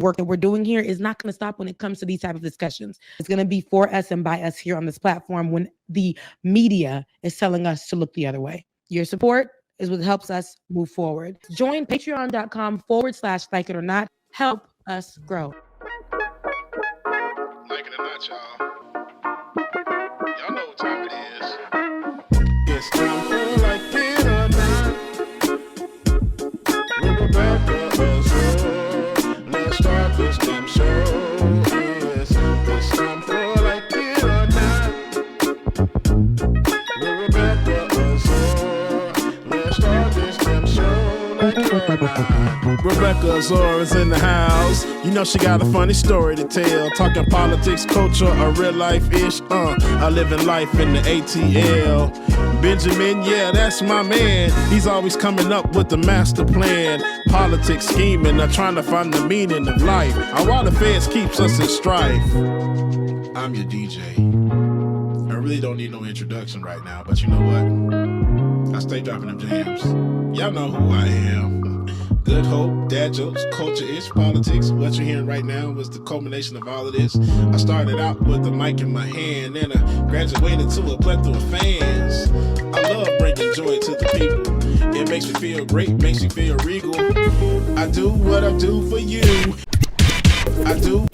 work that we're doing here is not going to stop when it comes to these type of discussions. It's going to be for us and by us here on this platform when the media is telling us to look the other way. Your support is what helps us move forward. Join patreon.com/like it or not. Help us grow. Like it or not, y'all. Y'all know what time it is. It's time for Like It or Not. With Rebecca Azor. Let's start this damn show. Yes, it's time for Like It or Not. With Rebecca Azor. Let's start this damn show. Like it or not. Rebecca Azor is in the house. You know she got a funny story to tell. Talking politics, culture, or real life-ish. I live in life in the ATL. Benjamin, yeah, that's my man. He's always coming up with the master plan. Politics, scheming, or trying to find the meaning of life. And while the feds keeps us in strife. I'm your DJ. I really don't need no introduction right now, but you know what? I stay dropping them jams. Y'all know who I am. Good hope, dad jokes, culture-ish, politics. What you're hearing right now was the culmination of all of this. I started out with the mic in my hand, and I graduated to a plethora of fans. I love bringing joy to the people. It makes me feel great, makes me feel regal. I do what I do for you. I do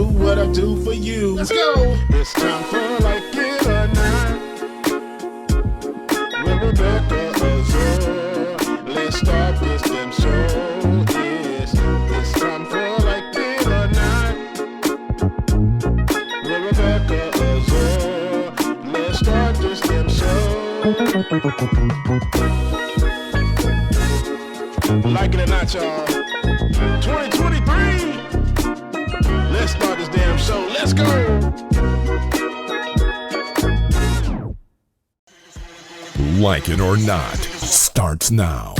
what I do for you. Let's go. It's time for Like It or Not. With Rebecca Azor. Let's start this damn show. Yes, it's time for Like It or Not. With Rebecca Azor. Let's start this damn show. Like it or not, y'all. 2023. Let's start this damn show. Let's go. Like It or Not starts now.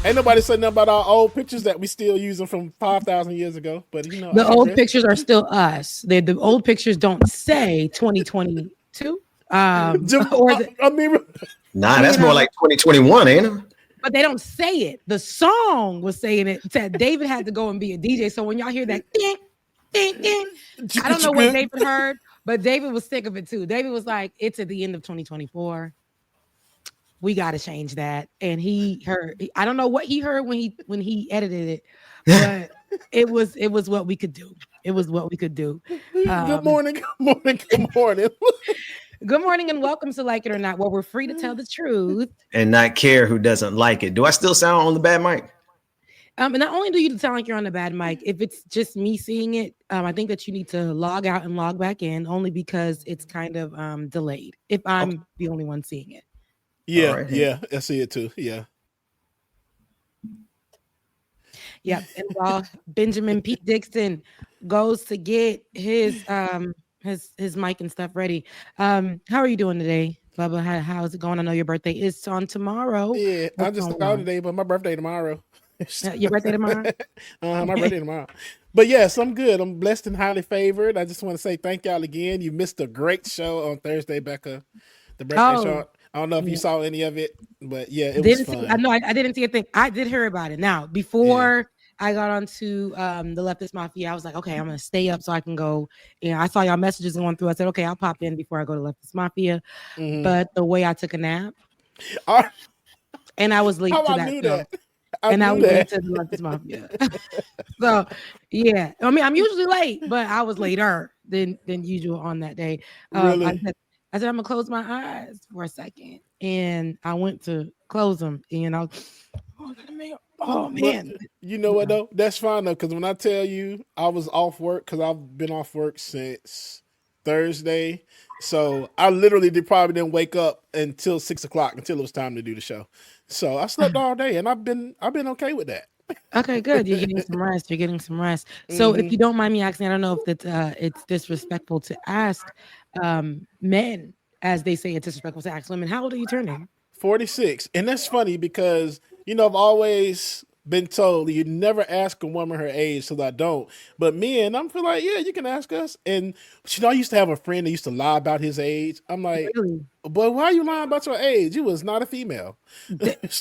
Ain't nobody said nothing about our old pictures that we still using from 5,000 years ago. But you know, the old pictures are still us. The old pictures don't say 2022. Or is it, I mean, nah, that's more like 2021, ain't it? But they don't say it. The song was saying it. Said David had to go and be a DJ. So when y'all hear that, ding, ding, ding, I don't know what David heard, but David was sick of it too. David was like, "It's at the end of 2024. We got to change that." And he heard. I don't know what he heard when he edited it, but it was what we could do. It was what we could do. Good morning. Good morning and welcome to Like It or Not, where we're free to tell the truth and not care who doesn't like it. Do I still sound on the bad mic? And not only do you sound like you're on the bad mic, if it's just me seeing it, I think that you need to log out and log back in, only because it's kind of delayed if I'm the only one seeing it. Yeah, right. Yeah, I see it too. Yeah. Yeah, and while Benjamin Pete Dixon goes to get his mic and stuff ready. How are you doing today, Bubba? How's it going? I know your birthday is on tomorrow. Yeah, I just out today, but my birthday tomorrow. Your birthday tomorrow? My birthday tomorrow. But yes, I'm good. I'm blessed and highly favored. I just want to say thank y'all again. You missed a great show on Thursday, Becca. The birthday show. I don't know if you saw any of it, but yeah, it was fun. I know I didn't see a thing. I did hear about it. Now, before I got onto the Leftist Mafia, I was like, okay, I'm gonna stay up so I can go. I saw y'all messages going through. I said, okay, I'll pop in before I go to Leftist Mafia. Mm-hmm. But the way I took a nap, and I was late to that. Knew that. I was late to the Leftist Mafia. So yeah, I mean, I'm usually late, but I was later than usual on that day. Really? I said, I'm gonna close my eyes for a second, and I went to close them, and I was, oh man. But you know what though? That's fine though, because when I tell you I was off work, because I've been off work since Thursday, so I literally probably didn't wake up until 6 o'clock until it was time to do the show. So I slept all day, and I've been okay with that. Okay, good. You're getting some rest. So if you don't mind me asking, I don't know if it's disrespectful to ask men, as they say it's disrespectful to ask women. How old are you turning? 46. And that's funny because, I've always been told you never ask a woman her age, so I don't. But men, I'm feel like, yeah, you can ask us. And I used to have a friend that used to lie about his age. I'm like, Really? but why are you lying about your age? You was not a female. That's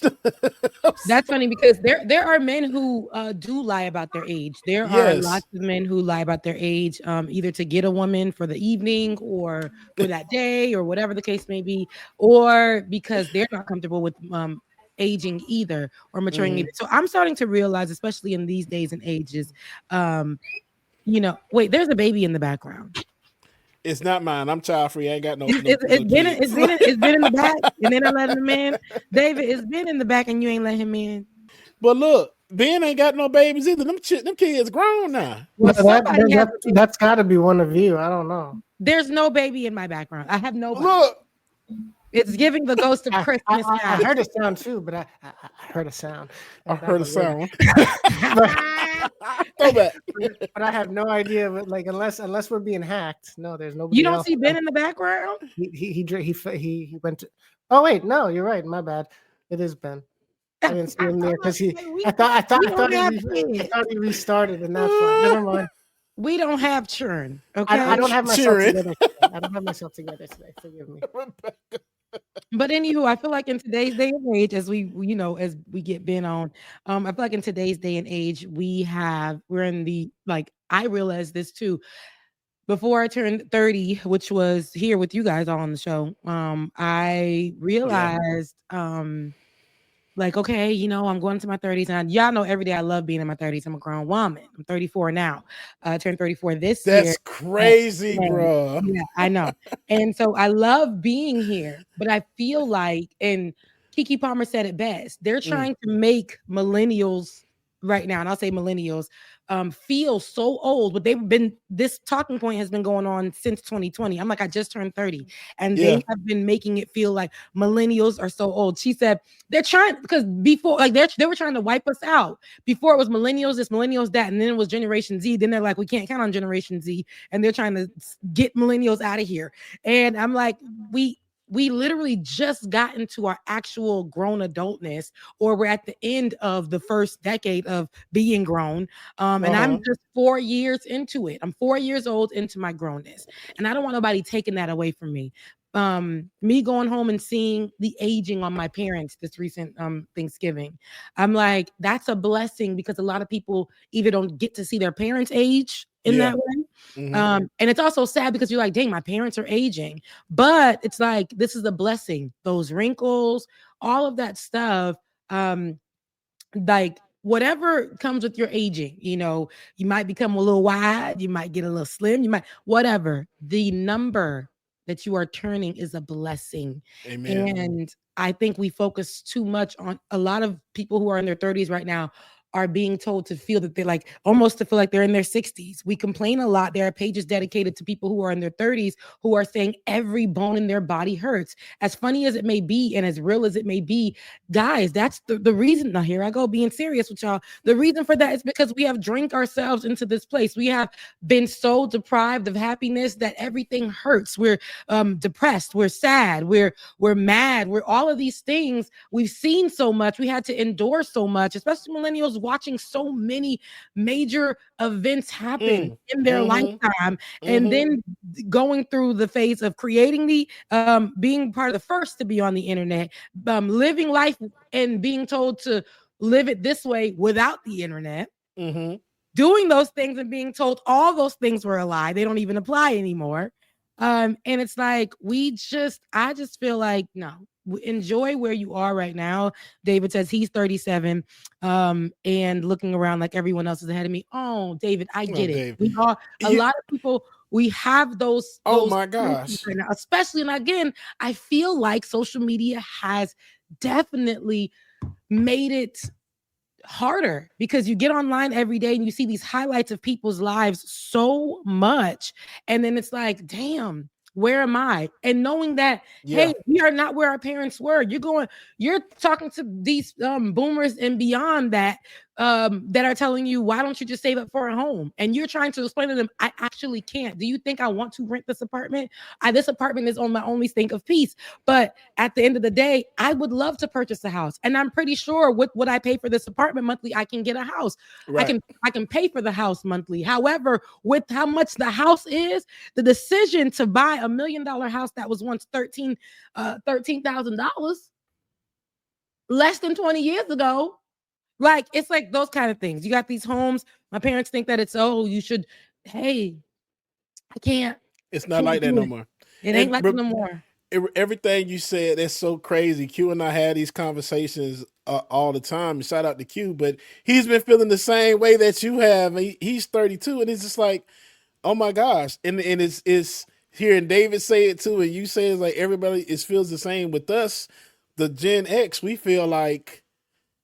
funny because there are men who do lie about their age. There are Yes. lots of men who lie about their age, either to get a woman for the evening or for that day or whatever the case may be, or because they're not comfortable with aging either or maturing either. So I'm starting to realize, especially in these days and ages, wait, there's a baby in the background. It's not mine. I'm child free. I ain't got no It's kids. been in the back, and then I let him in. David, it's been in the back, and you ain't let him in. But look, Ben ain't got no babies either. Them kids grown now. Well, that's got to be one of you. I don't know. There's no baby in my background. I have no. Look, it's giving the ghost of Christmas. I heard a sound too, but I heard a sound. I heard a sound. Go back. But I have no idea. But like, unless we're being hacked, no, there's nobody. You don't else. see Ben in the background. He went to. Oh wait, no, you're right. My bad. It is Ben. I didn't see him there because I thought he restarted, and that's fine. Never mind. We don't have churn. Okay, I don't have myself together. I don't have myself together today. Forgive me. But anywho, I feel like in today's day and age, as we get Ben on, I feel like in today's day and age, we're in the, like, I realized this too. Before I turned 30, which was here with you guys all on the show, I realized, like, okay, I'm going into my 30s, and y'all know every day I love being in my 30s. I'm a grown woman. I'm 34 now. I turned 34 this year. That's crazy, bro. Yeah, I know. And so I love being here, but I feel like, and Keke Palmer said it best, they're trying to make millennials right now, and I'll say millennials, feel so old, but this talking point has been going on since 2020. I'm like, I just turned 30, and they have been making it feel like millennials are so old. She said they're trying, because before, like, they were trying to wipe us out. Before it was millennials this, millennials that, and then it was Generation Z. Then they're like, we can't count on Generation Z, and they're trying to get millennials out of here. And I'm like, we literally just got into our actual grown adultness, or we're at the end of the first decade of being grown. And I'm just 4 years into it. I'm 4 years old into my grownness. And I don't want nobody taking that away from me. Me going home and seeing the aging on my parents this recent Thanksgiving, I'm like, that's a blessing, because a lot of people either don't get to see their parents age in that way. And it's also sad because you're like, dang, my parents are aging. But it's like, this is a blessing. Those wrinkles, all of that stuff, like, whatever comes with your aging, you might become a little wide, you might get a little slim, you might, whatever. The number that you are turning is a blessing. Amen. And I think we focus too much on, a lot of people who are in their 30s right now are being told to feel that they're like, almost to feel like they're in their 60s. We complain a lot. There are pages dedicated to people who are in their 30s who are saying every bone in their body hurts. As funny as it may be and as real as it may be, guys, that's the reason. Now, here I go being serious with y'all. The reason for that is because we have drank ourselves into this place. We have been so deprived of happiness that everything hurts. We're depressed. We're sad. We're mad. We're all of these things. We've seen so much. We had to endure so much, especially millennials, watching so many major events happen in their lifetime, and then going through the phase of creating being part of the first to be on the internet, living life and being told to live it this way without the internet, doing those things and being told all those things were a lie. They don't even apply anymore. And it's like, I just feel like, no, enjoy where you are right now. David says he's 37 and looking around like everyone else is ahead of me. Oh, David, I get it. Dave. We are a lot of people. We have those. Oh my gosh! Right now, especially, and again, I feel like social media has definitely made it harder, because you get online every day and you see these highlights of people's lives so much, and then it's like, damn, where am I? And knowing that, hey, we are not where our parents were. You're talking to these boomers and beyond that that are telling you, why don't you just save up for a home? And you're trying to explain to them, I actually can't. Do you think I want to rent this apartment? This apartment is on my only stink of peace. But at the end of the day, I would love to purchase a house. And I'm pretty sure with what I pay for this apartment monthly, I can get a house. Right. I can pay for the house monthly. However, with how much the house is, the decision to buy $1 million house that was once $13,000 less than 20 years ago. Like, it's like those kind of things. You got these homes. My parents think that it's, you should, hey, I can't. It's not like that no more. It ain't like that no more. Everything you said, that's so crazy. Q and I had these conversations all the time. Shout out to Q, but he's been feeling the same way that you have. He's 32, and it's just like, oh my gosh. And it's hearing David say it too, and you say it's like everybody feels the same with us. The Gen X, we feel like,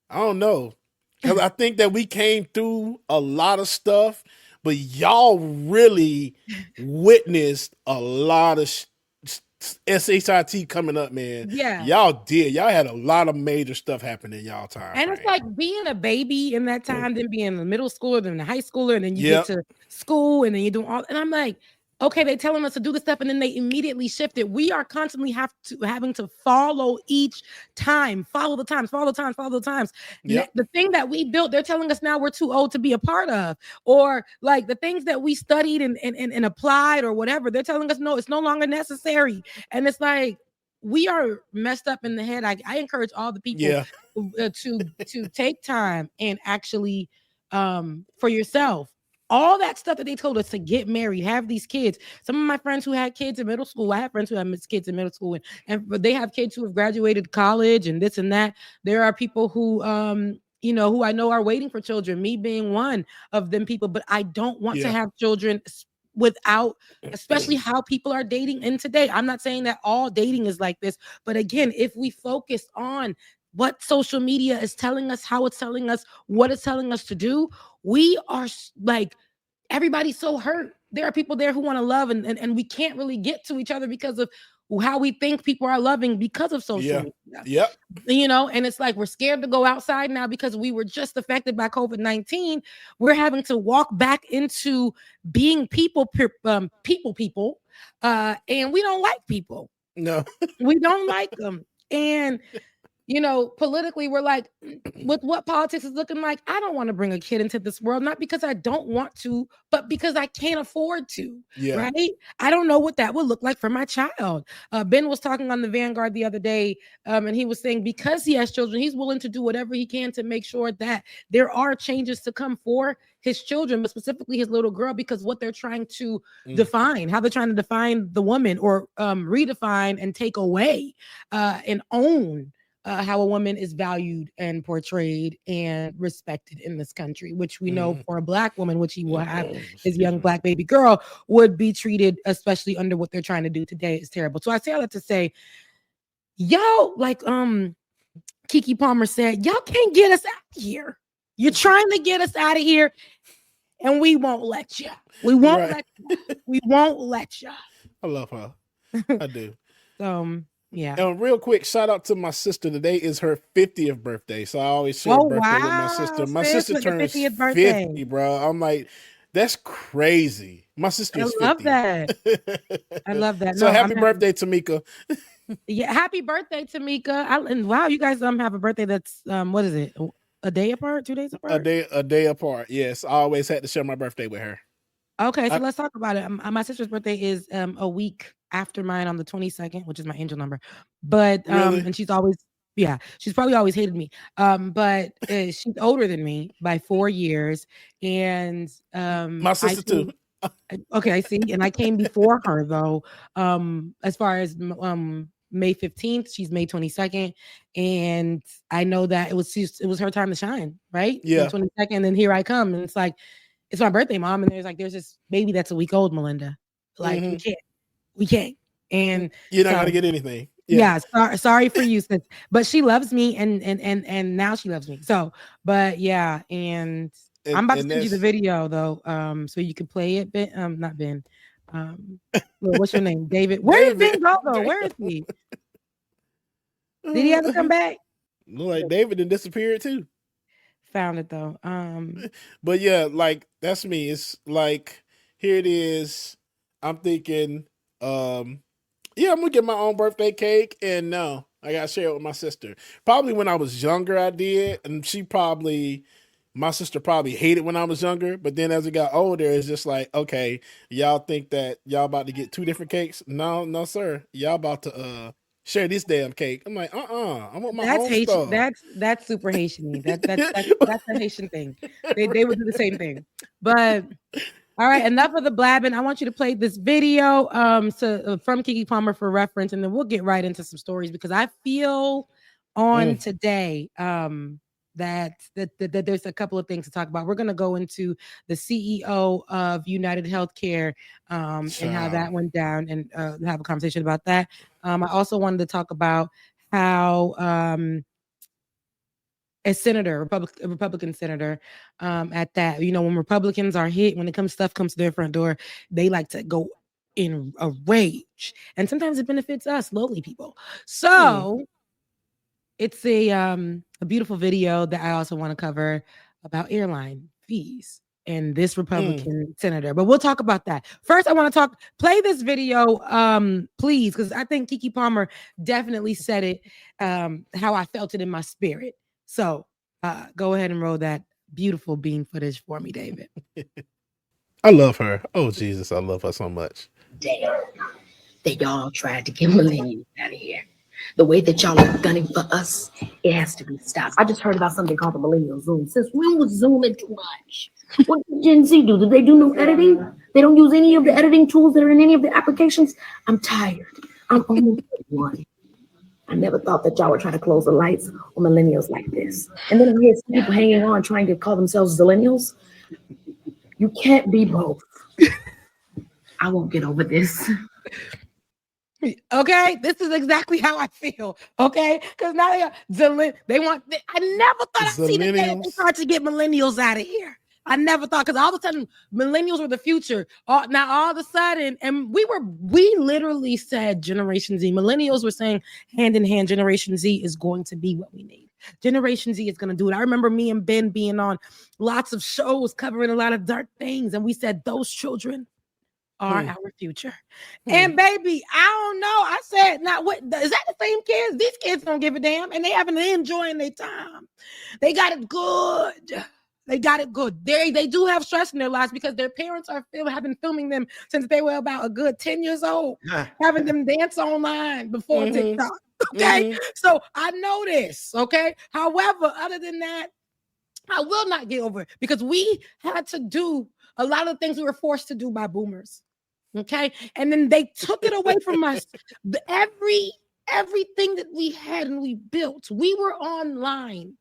I don't know. Because I think that we came through a lot of stuff, but y'all really witnessed a lot of SHIT coming up, man. Yeah. Y'all did. Y'all had a lot of major stuff happening in y'all time. And it's like being a baby in that time, then being a middle schooler, then a high schooler, and then you get to school, and then you do all. And I'm like, okay, they're telling us to do this stuff, and then they immediately shift it. We are constantly having to follow each time, follow the times. Yep. The thing that we built, they're telling us now we're too old to be a part of, or like the things that we studied and applied or whatever. They're telling us no, it's no longer necessary, and it's like we are messed up in the head. I encourage all the people to take time and actually for yourself. All that stuff that they told us to get married, have these kids. Some of my friends who had kids in middle school, I have friends who have kids in middle school, and they have kids who have graduated college and this and that. There are people who, who I know are waiting for children, me being one of them people, but I don't want to have children without, especially how people are dating in today. I'm not saying that all dating is like this, but again, if we focus on what social media is telling us, how it's telling us, what it's telling us to do, we are like, everybody's so hurt. There are people there who want to love, and we can't really get to each other because of how we think people are loving because of social media. Yep. And it's like we're scared to go outside now because we were just affected by COVID-19. We're having to walk back into being people, and we don't like people. No. We don't like them. And politically, we're like, with what politics is looking like, I don't want to bring a kid into this world, not because I don't want to, but because I can't afford to, right? I don't know what that would look like for my child. Ben was talking on the Vanguard the other day, and he was saying because he has children, he's willing to do whatever he can to make sure that there are changes to come for his children, but specifically his little girl, because what they're trying to define, how they're trying to define the woman, or redefine and take away and own how a woman is valued and portrayed and respected in this country, which we know for a Black woman, which he will have his young Black baby girl, would be treated, especially under what they're trying to do today, is terrible. So I say all that to say, y'all, like Kiki Palmer said, y'all can't get us out of here. You're trying to get us out of here, and we won't let you. We won't let you. We won't let you. I love her. I do. Yeah. And real quick, shout out to my sister. Today is her 50th birthday. So I always share birthday with my sister. My sister turns 50, bro. I'm like, that's crazy. My sister is 50. I love that. I love that. So happy birthday, Tamika. Yeah, happy birthday, Tamika. And wow, you guys have a birthday that's what is it? A day apart? 2 days apart? A day apart. Yes. I always had to share my birthday with her. Okay, so let's talk about it. My sister's birthday is a week after mine on the 22nd, which is my angel number. But really? And she's probably always hated me. But she's older than me by 4 years, and my sister too. Okay, I see. And I came before her though. As far as May 15th, she's May 22nd, and I know that it was her time to shine, right? Yeah. May 22nd, and then here I come, and it's like, it's my birthday, Mom, and there's this baby that's a week old, Melinda. Like we can't, and you're not gonna get anything. Yeah, sorry for you, sis. But she loves me, and now she loves me. So, but yeah, and I'm about to send you the video though, so you can play it. Ben, not Ben. What's your name, David? Where did Ben go though? Where is he? Did he ever come back? Look like David done disappeared too. Found it though. But yeah, like that's me. It's like here it is. I'm thinking, yeah, I'm gonna get my own birthday cake, and no, I gotta share it with my sister. Probably when I was younger, I did, and my sister probably hated when I was younger. But then as I got older, it's just like, okay, y'all think that y'all about to get two different cakes? No, no, sir. Y'all about to share this damn cake. I'm like, I want my That's own Haitian. stuff. That's super Haitian. That's a Haitian thing. They would do the same thing. But all right, enough of the blabbing. I want you to play this video from Keke Palmer for reference, and then we'll get right into some stories because I feel on today that there's a couple of things to talk about. We're going to go into the CEO of UnitedHealthcare and how that went down and have a conversation about that. I also wanted to talk about how a senator, a Republican senator, at that, when Republicans are hit, when stuff comes to their front door, they like to go in a rage, and sometimes it benefits us lowly people. So it's a beautiful video that I also want to cover about airline fees and this Republican senator, but we'll talk about that. First, I want to play this video, please, because I think Keke Palmer definitely said it how I felt it in my spirit. So go ahead and roll that beautiful bean footage for me, David. I love her. Oh, Jesus, I love her so much. Damn, they all tried to get millennials out of here. The way that y'all are gunning for us, it has to be stopped. I just heard about something called the Millennial Zoom. Since when was Zooming too much? What did Gen Z do? Did they do no editing? They don't use any of the editing tools that are in any of the applications? I'm tired. I'm only one. I never thought that y'all would try to close the lights on millennials like this. And then I hear some people hanging on trying to call themselves zillennials. You can't be both. I won't get over this. Okay, this is exactly how I feel. Okay, because now I never thought I'd see the day that they start to get millennials out of here. I never thought, because all of a sudden millennials were the future. Now all of a sudden, and we literally said Generation Z. Millennials were saying hand in hand, Generation Z is going to be what we need. Generation Z is going to do it. I remember me and Ben being on lots of shows covering a lot of dark things, and we said those children are our future. And baby, I don't know. I said, now what is that the same kids? These kids don't give a damn, and they haven't enjoying their time. They got it good. They got it good. They do have stress in their lives because their parents have been filming them since they were about a good 10 years old, having them dance online before TikTok. Okay. So I know this. Okay. However, other than that, I will not get over it because we had to do a lot of things we were forced to do by boomers. Okay. And then they took it away from us. Everything that we had and we built, we were online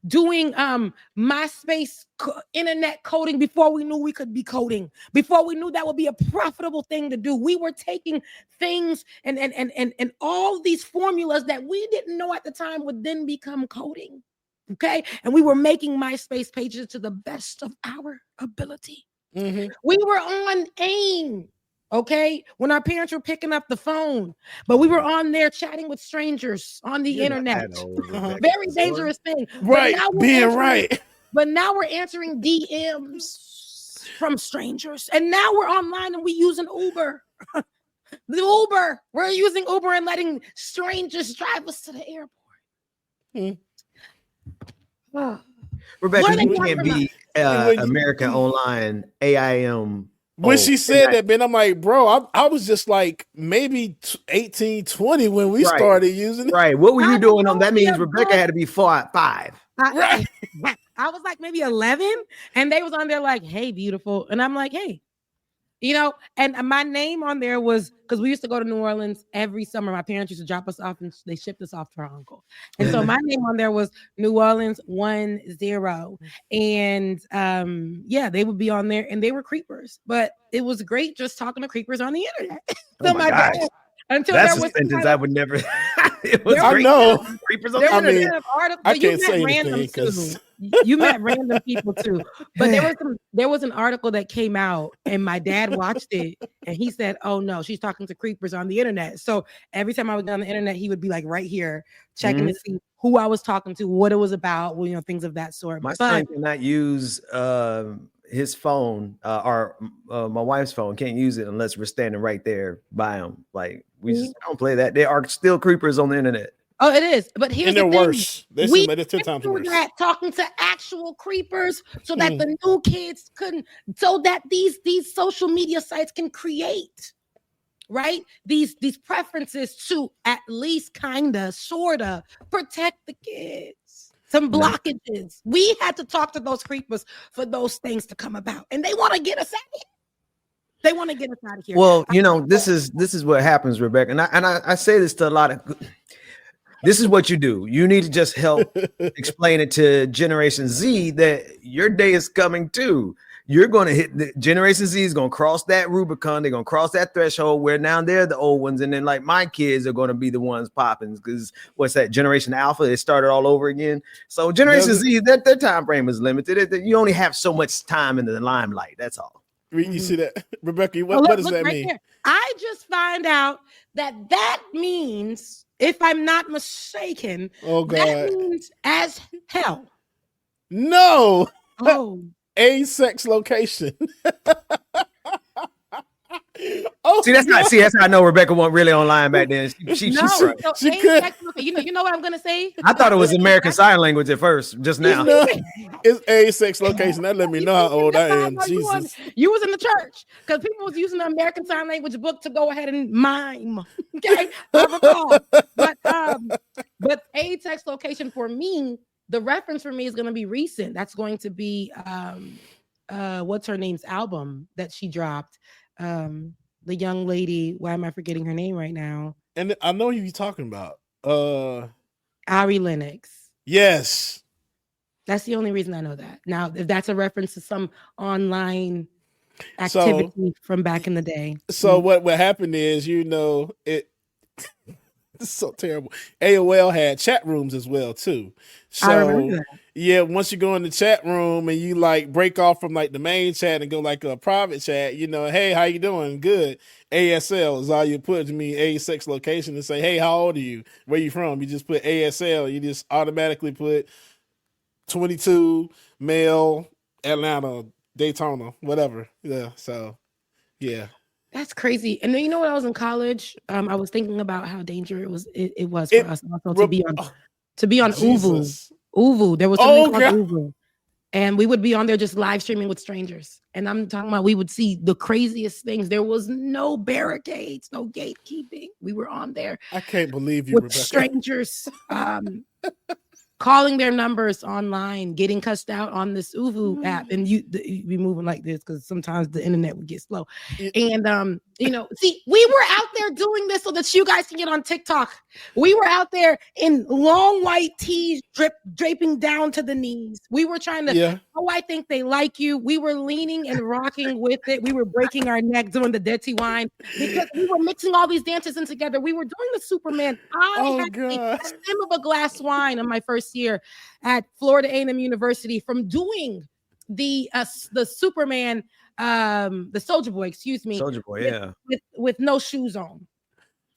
doing MySpace internet coding before we knew we could be coding, before we knew that would be a profitable thing to do. We were taking things and all these formulas that we didn't know at the time would then become coding. Okay. And we were making MySpace pages to the best of our ability. We were on AIM. Okay, when our parents were picking up the phone, but we were on there chatting with strangers on the internet. Very dangerous thing. Right, But now we're answering DMs from strangers, and now we're online and we're using Uber. We're using Uber and letting strangers drive us to the airport. Rebecca, you can't be America Online AIM. When she said that, Ben, I'm like, bro, I was just like maybe 18, 20 when we started using it. Right. What were you doing on that? Means Rebecca had to be 5. I was like maybe 11, and they was on there like, hey, beautiful. And I'm like, hey, and my name on there was because we used to go to New Orleans every summer. My parents used to drop us off and they shipped us off to our uncle. And so my name on there was New Orleans 10. And they would be on there and they were creepers. But it was great just talking to creepers on the internet. So my gosh. Until that's a sentence I would never. It was I know. Creepers on the internet. I can't say anything because You met random people too. But there was an article that came out, and my dad watched it, and he said, "Oh no, she's talking to creepers on the internet." So every time I was on the internet, he would be like right here checking to see who I was talking to, what it was about, well, things of that sort. My son cannot use his phone or my wife's phone. Can't use it unless we're standing right there by him. Like we just don't play that. There are still creepers on the internet. Oh, it is. But here's and the they're thing. worse. They're 10 times worse. That talking to actual creepers so that the new kids couldn't, so that these social media sites can create, right? These preferences to at least kinda, sorta protect the kids. Some blockages. We had to talk to those creepers for those things to come about, and they want to get us out of here. They want to get us out of here. Well, this is what happens, Rebecca, and I say this to a lot of. This is what you do. You need to just help explain it to Generation Z that your day is coming too. You're going to hit the Generation Z is going to cross that Rubicon. They're going to cross that threshold where now they're the old ones. And then like my kids are going to be the ones popping because what's that? Generation Alpha, it started all over again. So Generation Z, their time frame is limited. You only have so much time in the limelight. That's all. You see that, Rebecca? What does that mean? Here. I just find out that means, if I'm not mistaken, that means as hell. No. Oh. A sex location. That's how I know Rebecca wasn't really online back then. She could. You know what I'm gonna say? I thought it was American Sign Language at first, just now. It's a sex location. That let me know how old I am. Jesus. You was in the church because people was using the American Sign Language book to go ahead and mime. Okay, I recall. But a sex location for me, the reference for me is gonna be recent. That's going to be what's her name's album that she dropped. The young lady, why am I forgetting her name right now? And I know who you're talking about. Ari Lennox. Yes. That's the only reason I know that. Now, if that's a reference to some online activity from back in the day. So what happened is, it it's so terrible. AOL had chat rooms as well too. So I remember that. Yeah, once you go in the chat room and you like break off from like the main chat and go like a private chat, hey, how you doing? Good. ASL is all you put. To me, a sex location, and say, hey, how old are you? Where you from? You just put ASL. You just automatically put 22, male, Atlanta, Daytona, whatever. Yeah. So yeah. That's crazy. And then when I was in college, I was thinking about how dangerous it was for us also to be on Jesus. Uvu. There was something called Uvu. And we would be on there just live streaming with strangers. And I'm talking about we would see the craziest things. There was no barricades, no gatekeeping. We were on there. I can't believe you, with Rebecca. Strangers calling their numbers online, getting cussed out on this Uvu app, and you be moving like this because sometimes the internet would get slow. And see, we were out there doing this so that you guys can get on TikTok. We were out there in long white tees draping down to the knees. We were trying to, I think they like you. We were leaning and rocking with it. We were breaking our neck doing the dirty wine because we were mixing all these dances in together. We were doing the Superman. I had a sip of a glass of wine in my first year at Florida A&M University from doing the Superman, the Soldier Boy, Soldier Boy, with no shoes on.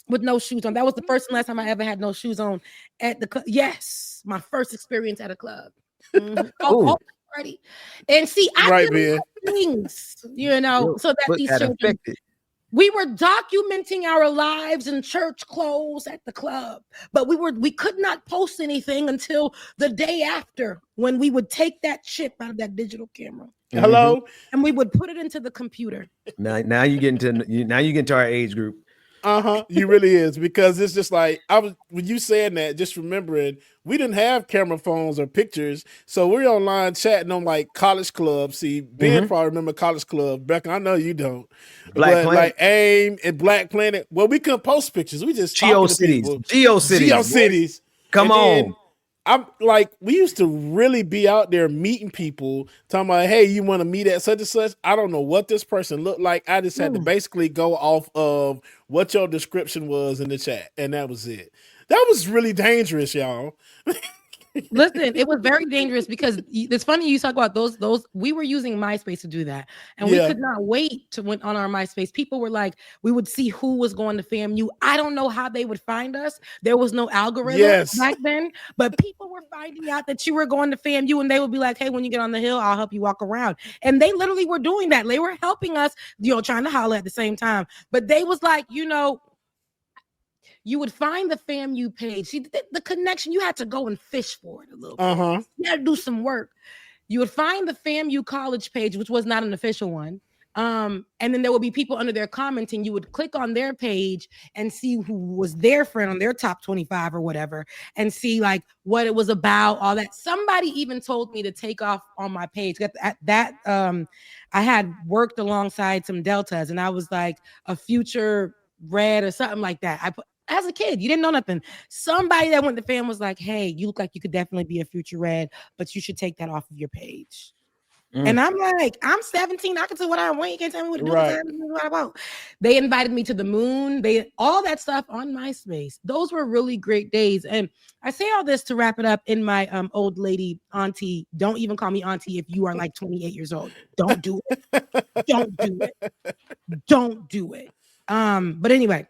With no shoes on. That was the first and last time I ever had no shoes on at the club. Yes, my first experience at a club. Party. And see, I did things, so that these children. We were documenting our lives in church clothes at the club, but we could not post anything until the day after when we would take that chip out of that digital camera. Hello, and we would put it into the computer. Now you get into our age group. You really is, because it's just like when you saying that, just remembering we didn't have camera phones or pictures, so we're online chatting on like college clubs. See, Ben probably remember college club. Becca, I know you don't. Black Planet, like AIM and Black Planet. Well, we couldn't post pictures. We just GeoCities. Come on. I'm like, we used to really be out there meeting people, talking about, hey, you want to meet at such and such? I don't know what this person looked like. I just had to basically go off of what your description was in the chat, and that was it. That was really dangerous, y'all. Listen, it was very dangerous because it's funny you talk about those. We were using MySpace to do that, and we could not wait to went on our MySpace. People were like, we would see who was going to FAMU. I don't know how they would find us. There was no algorithm back then, but people were finding out that you were going to FAMU, and they would be like, "Hey, when you get on the hill, I'll help you walk around." And they literally were doing that. They were helping us, trying to holler at the same time. But they was like, you would find the FAMU page. See, the connection, you had to go and fish for it a little bit. You had to do some work. You would find the FAMU college page, which was not an official one. And then there would be people under there commenting. You would click on their page and see who was their friend on their top 25 or whatever, and see like what it was about, all that. Somebody even told me to take off on my page. I had worked alongside some Deltas, and I was like a future red or something like that. As a kid, you didn't know nothing. Somebody that went to FAM was like, "Hey, you look like you could definitely be a future red, but you should take that off of your page." And I'm like, I'm 17. I can say what I want. You can't tell me what to do. What about? They invited me to the moon. All that stuff on MySpace. Those were really great days. And I say all this to wrap it up in my old lady auntie. Don't even call me auntie if you are like 28 years old. Don't do it. Don't do it. Don't do it. But anyway.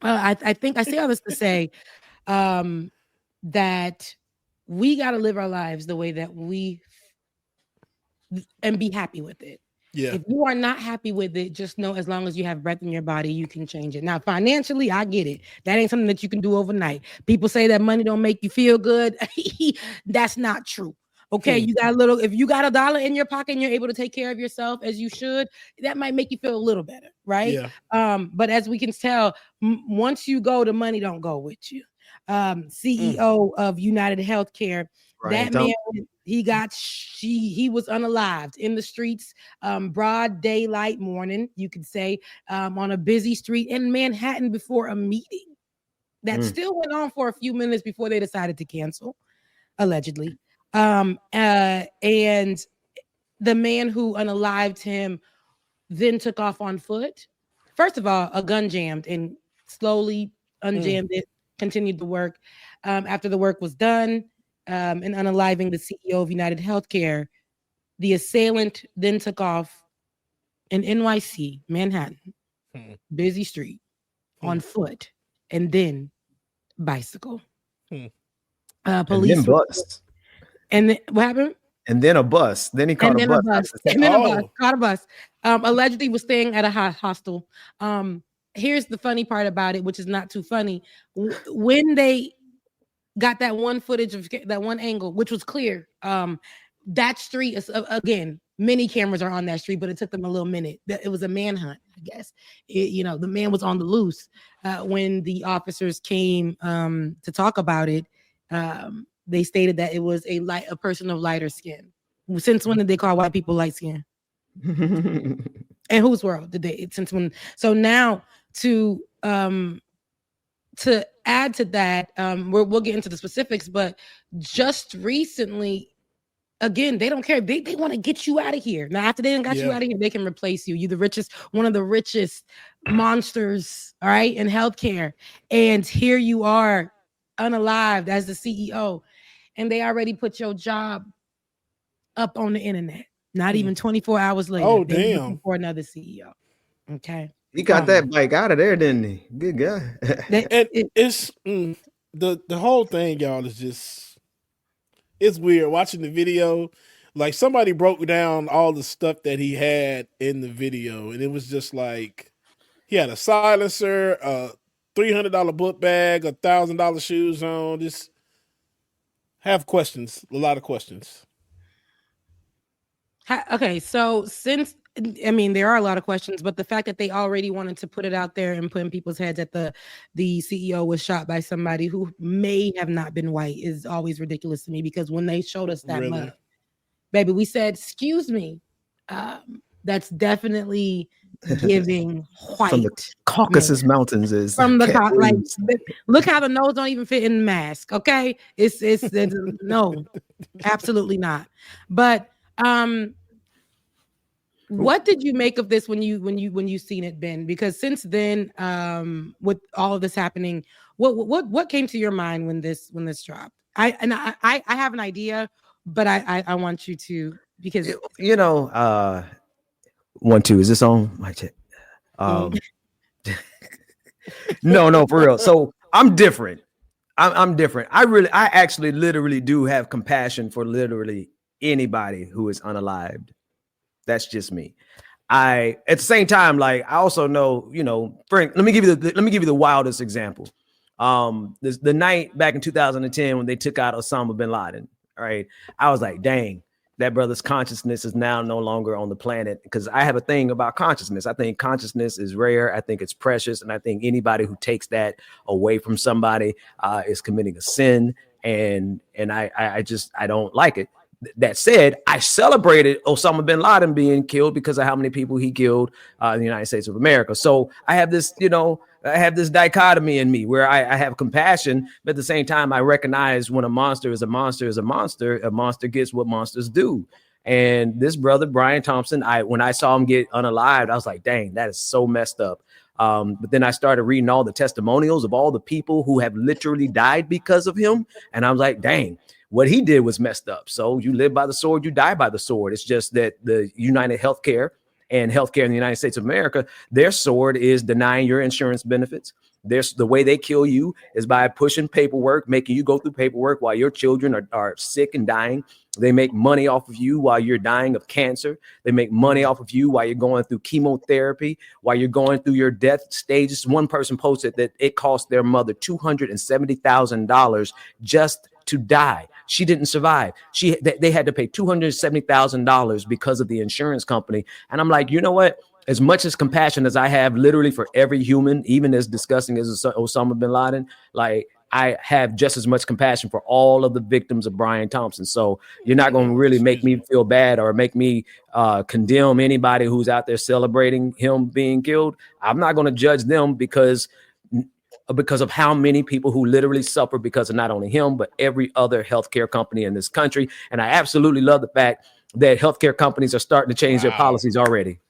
I think I say all this to say that we got to live our lives the way that and be happy with it. Yeah. If you are not happy with it, just know as long as you have breath in your body, you can change it. Now, financially, I get it. That ain't something that you can do overnight. People say that money don't make you feel good. That's not true. Okay, you got if you got $1 in your pocket and you're able to take care of yourself as you should, that might make you feel a little better, right? Yeah. But as we can tell, once you go, the money don't go with you. CEO of UnitedHealthcare, that man, he was unalived in the streets, broad daylight morning, you could say, on a busy street in Manhattan before a meeting that still went on for a few minutes before they decided to cancel, allegedly. And the man who unalived him then took off on foot. First of all, a gun jammed and slowly unjammed it, continued the work. After the work was done, and unaliving the CEO of UnitedHealthcare, the assailant then took off in NYC, Manhattan, busy street, on foot, and then bicycle. Police and then bus. And then, what happened? And then a bus. Then he caught a bus. Caught a bus. Allegedly was staying at a hostel. Here's the funny part about it, which is not too funny. When they got that one footage of that one angle, which was clear, that street is, again, many cameras are on that street, but it took them a little minute. It was a manhunt, I guess. The man was on the loose when the officers came to talk about it. They stated that it was a person of lighter skin. Since when did they call white people light skin? And whose world did they? Since when? So now to add to that, we'll get into the specifics, but just recently, again, they don't care. They want to get you out of here. Now, after they done got you out of here, they can replace you. You're the richest, one of the richest monsters, all right, in healthcare. And here you are, unalived as the CEO. And they already put your job up on the internet. Not even 24 hours later. Oh, damn. For another CEO. Okay. He got that bike out of there, didn't he? Good guy. And it's the whole thing, y'all, is just, it's weird watching the video. Like, somebody broke down all the stuff that he had in the video, and it was just like he had a silencer, a $300 book bag, $1,000 shoes on. Just have questions, a lot of questions. Okay, so there are a lot of questions, but the fact that they already wanted to put it out there and put in people's heads that the CEO was shot by somebody who may have not been white is always ridiculous to me, because when they showed us that mug, baby, we said, excuse me, that's definitely giving white. From the Caucasus Mountains is from the look how the nose don't even fit in the mask. Okay, it's no, absolutely not. But what did you make of this when you seen it, Ben? Because since then, with all of this happening, what came to your mind when this dropped? I have an idea, but I want you to, because you know, 1 2, is this on? My check. No, for real. So I'm different. I'm different. I actually literally do have compassion for literally anybody who is unalived. That's just me. At the same time, like, I also know, you know, Frank, let me give you the wildest example. The night back in 2010 when they took out Osama bin Laden, all right, I was like, dang, that brother's consciousness is now no longer on the planet, because I have a thing about consciousness. I think consciousness is rare. I think it's precious. And I think anybody who takes that away from somebody is committing a sin. And I don't like it. That said, I celebrated Osama bin Laden being killed because of how many people he killed in the United States of America. So I have this, you know, I have this dichotomy in me where I have compassion, but at the same time, I recognize when a monster is a monster is a monster. A monster gets what monsters do. And this brother, Brian Thompson, when I saw him get unalived, I was like, dang, that is so messed up. But then I started reading all the testimonials of all the people who have literally died because of him. And I was like, dang, what he did was messed up. So you live by the sword, you die by the sword. It's just that the UnitedHealthcare and healthcare in the United States of America, their sword is denying your insurance benefits. The way they kill you is by pushing paperwork, making you go through paperwork while your children are sick and dying. They make money off of you while you're dying of cancer. They make money off of you while you're going through chemotherapy, while you're going through your death stages. One person posted that it cost their mother $270,000 just to die. She didn't survive. They had to pay $270,000 because of the insurance company. And I'm like, you know what? As much as compassion as I have literally for every human, even as disgusting as Osama bin Laden, like, I have just as much compassion for all of the victims of Brian Thompson. So you're not going to really make me feel bad or make me condemn anybody who's out there celebrating him being killed. I'm not going to judge them because of how many people who literally suffer because of not only him, but every other healthcare company in this country. And I absolutely love the fact that healthcare companies are starting to change their policies already.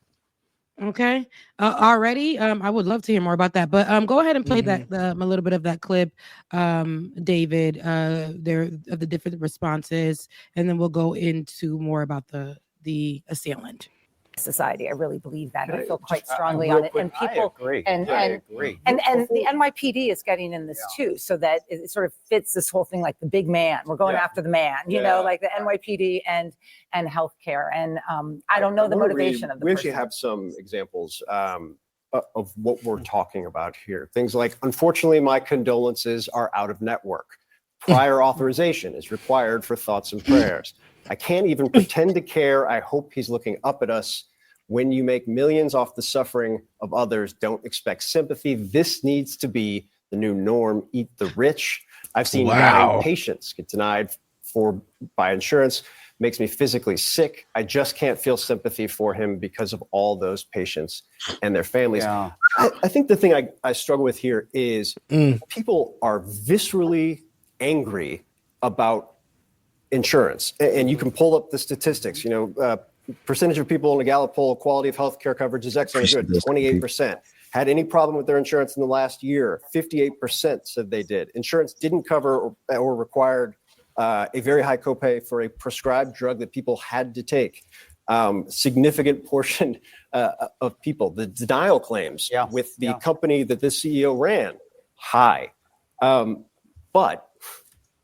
Okay. Already. I would love to hear more about that, but go ahead and play that a little bit of that clip, David, there of the different responses, and then we'll go into more about the assailant. Society. I really believe that. I feel quite strongly on it. And people and the NYPD is getting in this too, so that it sort of fits this whole thing, like the big man. We're going after the man, you know, like the NYPD and healthcare. And I don't know the motivation of the We person. actually have some examples of what we're talking about here. Things like, unfortunately, my condolences are out of network. Prior authorization is required for thoughts and prayers. I can't even pretend to care. I hope he's looking up at us. When you make millions off the suffering of others, don't expect sympathy. This needs to be the new norm. Eat the rich. I've seen dying patients get denied by insurance. Makes me physically sick. I just can't feel sympathy for him because of all those patients and their families. Yeah. I think the thing I struggle with here is people are viscerally angry about insurance, and you can pull up the statistics. You know, percentage of people in a Gallup poll, quality of healthcare coverage is excellent, good. 28% had any problem with their insurance in the last year. 58% said they did. Insurance didn't cover or required a very high copay for a prescribed drug that people had to take. Significant portion of people, the denial claims with the company that this CEO ran, high.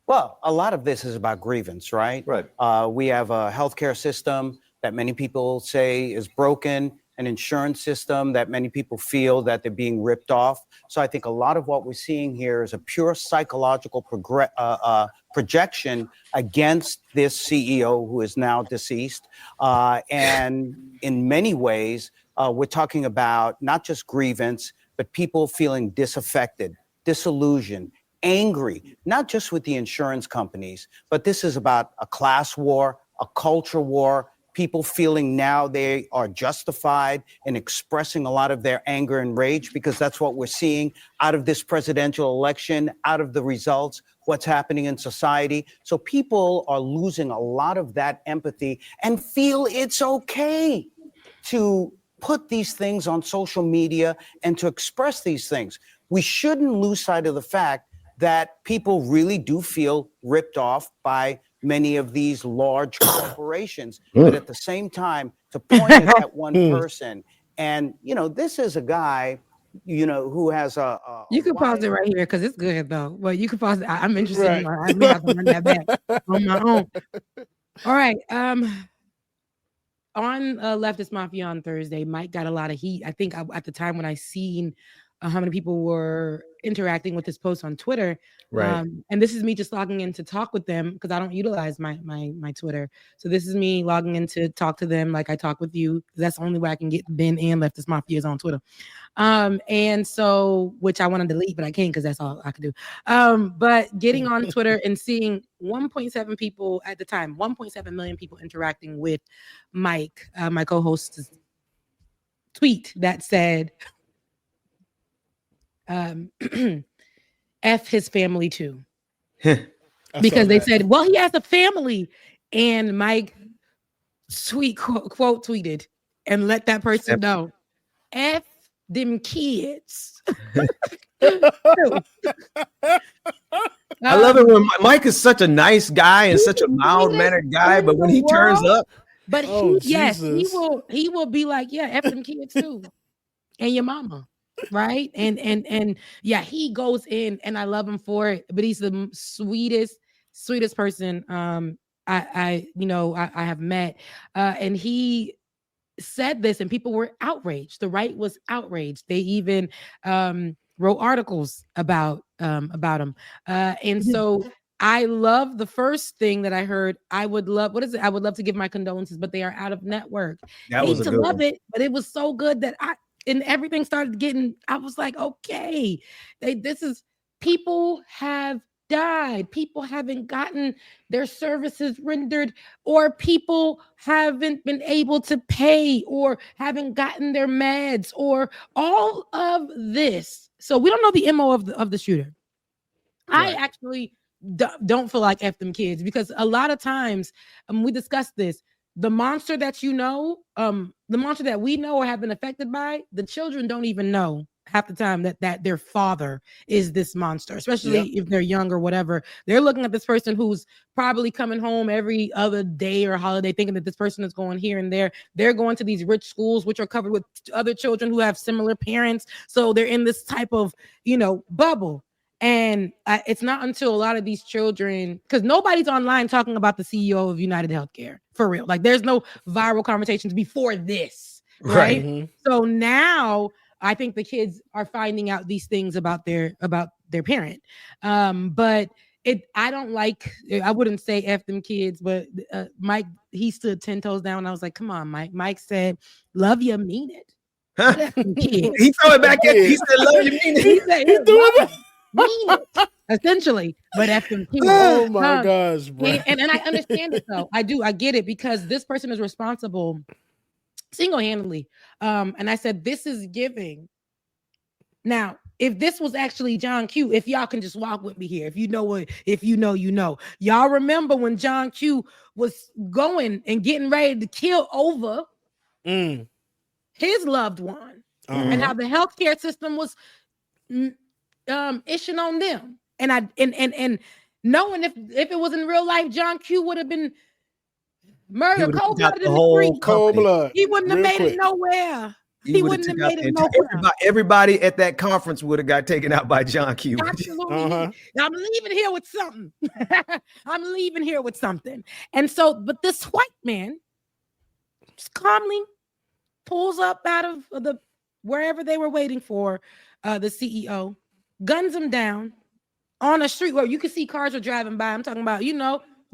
Well, a lot of this is about grievance, right? Right. We have a healthcare system that many people say is broken, an insurance system that many people feel that they're being ripped off. So I think a lot of what we're seeing here is a pure psychological projection against this CEO who is now deceased. And in many ways, we're talking about not just grievance, but people feeling disaffected, disillusioned, angry, not just with the insurance companies, but this is about a class war, a culture war, people feeling now they are justified in expressing a lot of their anger and rage, because that's what we're seeing out of this presidential election, out of the results, what's happening in society. So people are losing a lot of that empathy and feel it's okay to put these things on social media and to express these things. We shouldn't lose sight of the fact that people really do feel ripped off by many of these large corporations. But at the same time, to point at that one person, and this is a guy, who has a you can pause it right here because it's good though. But you can pause it. I'm interested in more. I may have to run that back on my own. All right. On Leftist Mafia on Thursday, Mike got a lot of heat. I think at the time when I seen how many people were interacting with this post on Twitter, right? And this is me just logging in to talk with them because I don't utilize my Twitter. So this is me logging in to talk to them like I talk with you. That's the only way I can get Ben and Leftist Mafias on Twitter. And so, which I want to delete, but I can't because that's all I can do. But getting on Twitter and seeing 1.7 people at the time, 1.7 million people interacting with Mike, my co-host's tweet that said, F his family too. Because they said, well, he has a family. And Mike quote tweeted and let that person know, F them kids. I love it when Mike is such a nice guy and such a mild-mannered guy, but when he turns up, but he will be like, yeah, F them kids too, and your mama, right? And yeah, he goes in, and I love him for it. But he's the sweetest person I have met, and he said this, and people were outraged. The right was outraged. They even wrote articles about him. And so I love the first thing that I heard. I would love to give my condolences, but they are out of network. That was to love it, but it was so good that everything started getting. I was like, okay, people have died. People haven't gotten their services rendered, or people haven't been able to pay, or haven't gotten their meds, or all of this. So we don't know the MO of the shooter. Right. I actually don't feel like F them kids, because a lot of times we discussed this. The monster that the monster that we know or have been affected by, the children don't even know half the time that their father is this monster, especially if they're young or whatever. They're looking at this person who's probably coming home every other day or holiday, thinking that this person is going here and there. They're going to these rich schools, which are covered with other children who have similar parents. So they're in this type of, bubble. And it's not until a lot of these children, because nobody's online talking about the CEO of UnitedHealthcare, for real. Like, there's no viral conversations before this, right? Mm-hmm. So now I think the kids are finding out these things about their parent. But I wouldn't say F them kids, but Mike, he stood 10 toes down. And I was like, come on, Mike. Mike said, love you, mean it. He threw it back at you. He said, love you, mean it. He said, mean it, essentially. But F them kids. Oh my gosh, bro. And I understand it though. I get it, because this person is responsible single-handedly. And I said, this is giving. Now, if this was actually John Q, if y'all can just walk with me here, if you know, y'all remember when John Q was going and getting ready to kill over his loved one, and how the healthcare system was ishing on them. And knowing if it was in real life, John Q would have been murder, cold-blooded in the street. Cold blood. He wouldn't have made it nowhere. He wouldn't have made it nowhere. Everybody at that conference would have got taken out by John Q. Absolutely. I'm leaving here with something. And so, but this white man just calmly pulls up out of the wherever they were waiting for the CEO, guns him down on a street where you can see cars are driving by. I'm talking about,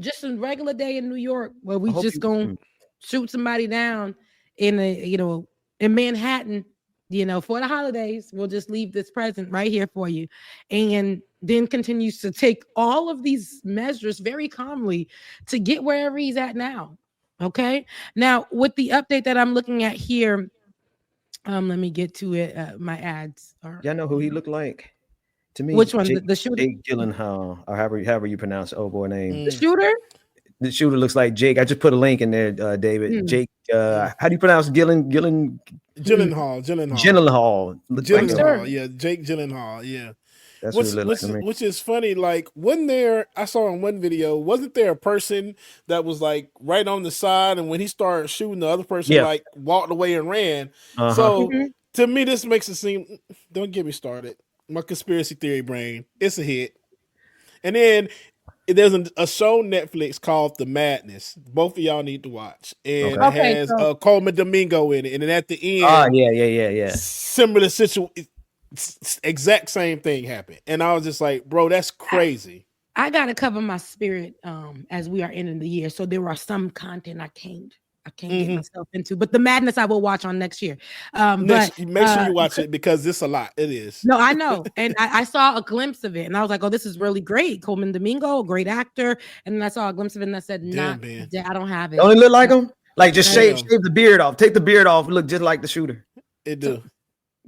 just a regular day in New York where we just gonna shoot somebody down in Manhattan, for the holidays. We'll just leave this present right here for you. And then continues to take all of these measures very calmly to get wherever he's at now. Okay. Now, with the update that I'm looking at here, let me get to it. My ads are. Y'all know who he looked like? To me, which one? The shooter? Jake Gyllenhaal, or however you pronounce the old boy name. The shooter? The shooter looks like Jake. I just put a link in there, David. Jake, how do you pronounce Gyllenhaal. Gyllenhaal. Yeah, Jake Gyllenhaal. Yeah. That's what it looked like to me. Which is funny. Like, wasn't there? I saw in one video. Wasn't there a person that was like right on the side, and when he started shooting, the other person like walked away and ran. So to me, this makes it seem. Don't get me started. My conspiracy theory brain. It's a hit. And then there's a show on Netflix called The Madness. Both of y'all need to watch. And it has Coleman Domingo in it. And then at the end, yeah. Similar situation. Exact same thing happened, and I was just like, bro, that's crazy. I gotta cover my spirit as we are ending the year, so there are some content I can't get myself into, but The Madness I will watch on next year. But make sure you watch it because it's a lot. It is. No, I know, and I saw a glimpse of it, and I was like, oh, this is really great. Coleman Domingo, great actor, and then I saw a glimpse of it, and I said, I don't have it. Don't it look like him? Like just shave the beard off, take the beard off, look just like the shooter. It do.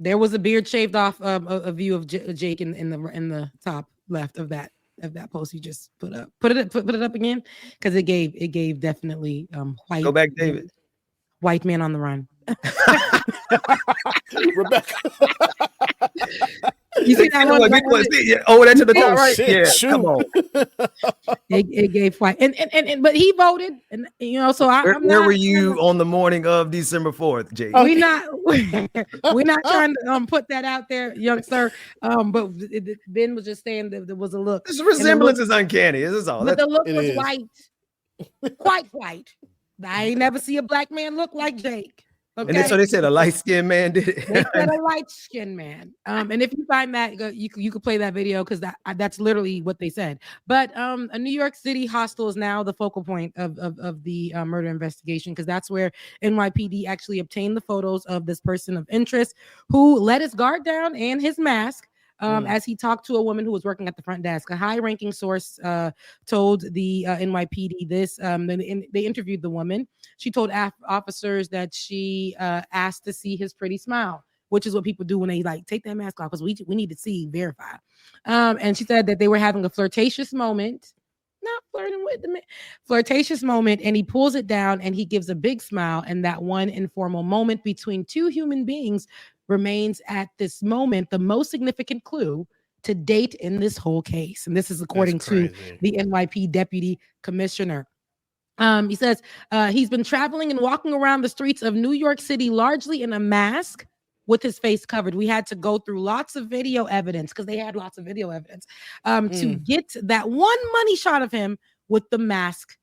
There was a beard shaved off, a view of Jake in the top left of that post you just put up. Put it up again, because it gave definitely white. Go back, David. White man on the run. Rebecca. You see that one? Oh, that's to the top, right? Shit, Yeah, come on. It gave white, and but he voted, and so Where were you on the morning of December 4th, Jake? We're not trying to put that out there, young sir. But Ben was just saying that there was a look. This resemblance is uncanny. This is all. But the look was white, quite white. I ain't never see a black man look like Jake. Okay? And so they said a light-skinned man did it. They said a light-skinned man. And if you find that, you could play that video, because that's literally what they said. But a New York City hostel is now the focal point of the murder investigation, because that's where NYPD actually obtained the photos of this person of interest who let his guard down and his mask as he talked to a woman who was working at the front desk. A high-ranking source told the NYPD this. They interviewed the woman. She told officers that she asked to see his pretty smile, which is what people do when they take that mask off, because we need to verify. And she said that they were having a flirtatious moment. Not flirting with the man, flirtatious moment, and he pulls it down and he gives a big smile, and that one informal moment between two human beings remains at this moment the most significant clue to date in this whole case. And this is according to the NYPD deputy commissioner. He says he's been traveling and walking around the streets of New York City largely in a mask with his face covered. We had to go through lots of video evidence, because they had lots of video evidence to get that one money shot of him with the mask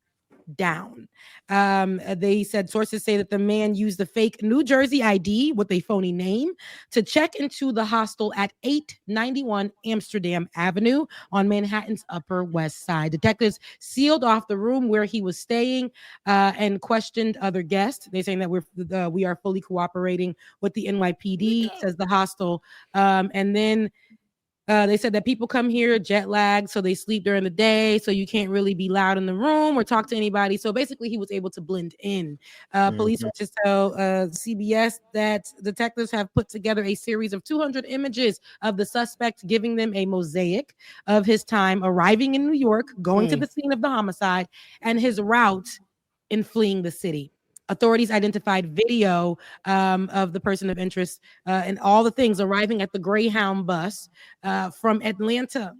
down. They said sources say that the man used the fake New Jersey ID with a phony name to check into the hostel at 891 Amsterdam Avenue on Manhattan's Upper West Side. Detectives sealed off the room where he was staying and questioned other guests. They're saying that we are fully cooperating with the NYPD, says the hostel. And then they said that people come here jet lagged, so they sleep during the day, so you can't really be loud in the room or talk to anybody. So basically, he was able to blend in. Police sources tell CBS that detectives have put together a series of 200 images of the suspect, giving them a mosaic of his time arriving in New York, going to the scene of the homicide, and his route in fleeing the city. Authorities identified video of the person of interest and all the things arriving at the Greyhound bus from Atlanta.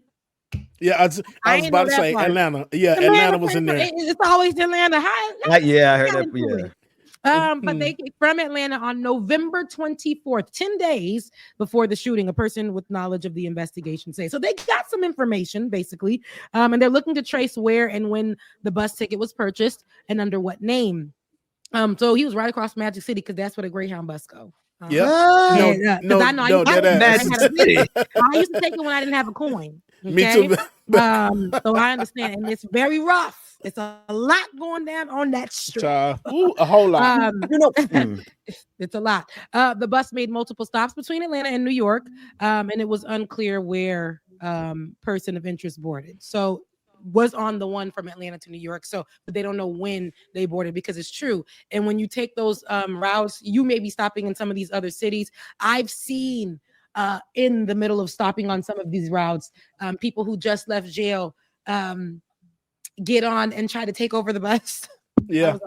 Yeah, I was about to say part. Atlanta. Yeah, Atlanta was in there. It's always Atlanta. Yeah, I heard that. Yeah. But they came from Atlanta on November 24th, 10 days before the shooting, a person with knowledge of the investigation say. So they got some information, basically, and they're looking to trace where and when the bus ticket was purchased and under what name. So he was right across Magic City, because that's where the Greyhound bus go. I used to take it when I didn't have a coin. Okay? Me too. So I understand, and it's very rough. It's a lot going down on that street. A whole lot. It's a lot. The bus made multiple stops between Atlanta and New York, and it was unclear where person of interest boarded. So was on the one from Atlanta to New York. So, but they don't know when they boarded, because it's true. And when you take those routes, you may be stopping in some of these other cities. I've seen in the middle of stopping on some of these routes, people who just left jail get on and try to take over the bus. Yeah.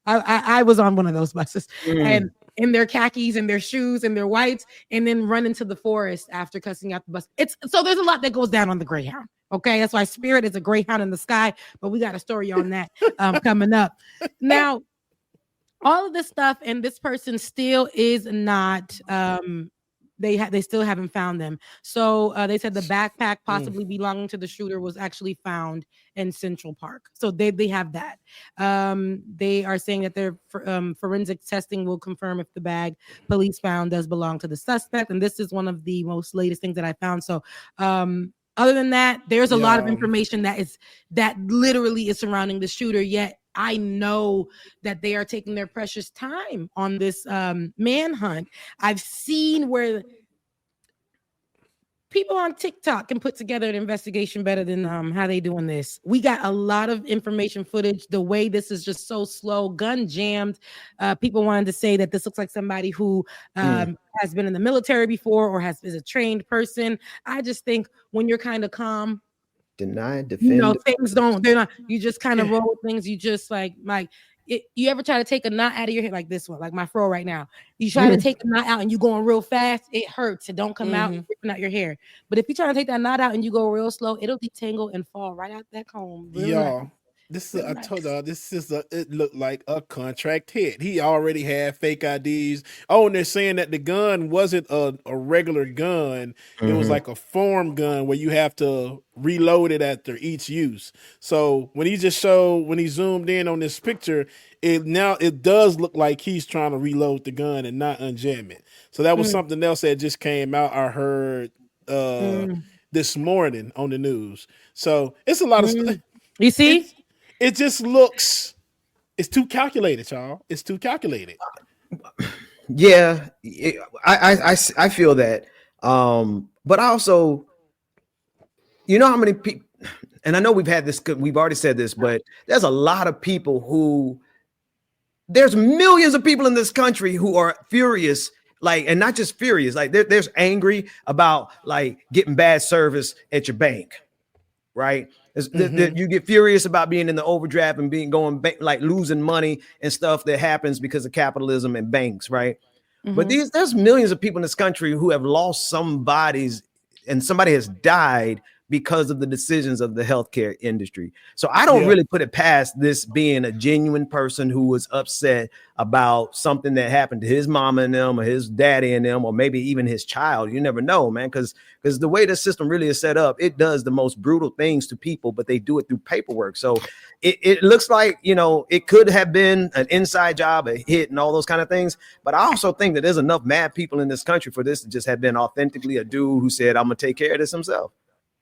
I was on one of those buses, and in their khakis and their shoes and their whites, and then run into the forest after cussing out the bus. So there's a lot that goes down on the Greyhound. Okay, that's why Spirit is a Greyhound in the sky. But we got a story on that coming up. Now, all of this stuff, and this person still is not. They still haven't found them. So they said the backpack possibly belonging to the shooter was actually found in Central Park. So they have that. They are saying that their forensic testing will confirm if the bag police found does belong to the suspect. And this is one of the most latest things that I found. So other than that, there's a lot of information that literally is surrounding the shooter. Yet I know that they are taking their precious time on this manhunt. I've seen where people on TikTok can put together an investigation better than how they doing this. We got a lot of information footage. The way this is just so slow, gun jammed. People wanted to say that this looks like somebody who has been in the military before or is a trained person. I just think when you're kind of calm, deny, defend. They're not, you just kind of roll with things. You just like you ever try to take a knot out of your head like this one, like my fro right now? You try to take a knot out and you going real fast, it hurts. It don't come out, ripping out your hair. But if you try to take that knot out and you go real slow, it'll detangle and fall right out that comb. Y'all, I told y'all it looked like a contract hit. He already had fake IDs. Oh, and they're saying that the gun wasn't a regular gun. It was like a form gun where you have to reload it after each use. So when he zoomed in on this picture, it does look like he's trying to reload the gun and not unjam it. So that was something else that just came out. I heard this morning on the news. So it's a lot of stuff. You see? It just looks, it's too calculated, y'all. It's too calculated. Yeah, I feel that. But I also, you know how many people, and I know we've already said this, but there's a lot of people there's millions of people in this country who are furious, and not just furious, there's angry about getting bad service at your bank, right? You get furious about being in the overdraft and losing money and stuff that happens because of capitalism and banks, right? But there's millions of people in this country who have lost somebody has died because of the decisions of the healthcare industry. So I don't really put it past this being a genuine person who was upset about something that happened to his mama and them or his daddy and them, or maybe even his child. You never know, man, because the way the system really is set up, it does the most brutal things to people, but they do it through paperwork. So it looks like, it could have been an inside job, a hit and all those kind of things. But I also think that there's enough mad people in this country for this to just have been authentically a dude who said, I'm going to take care of this himself.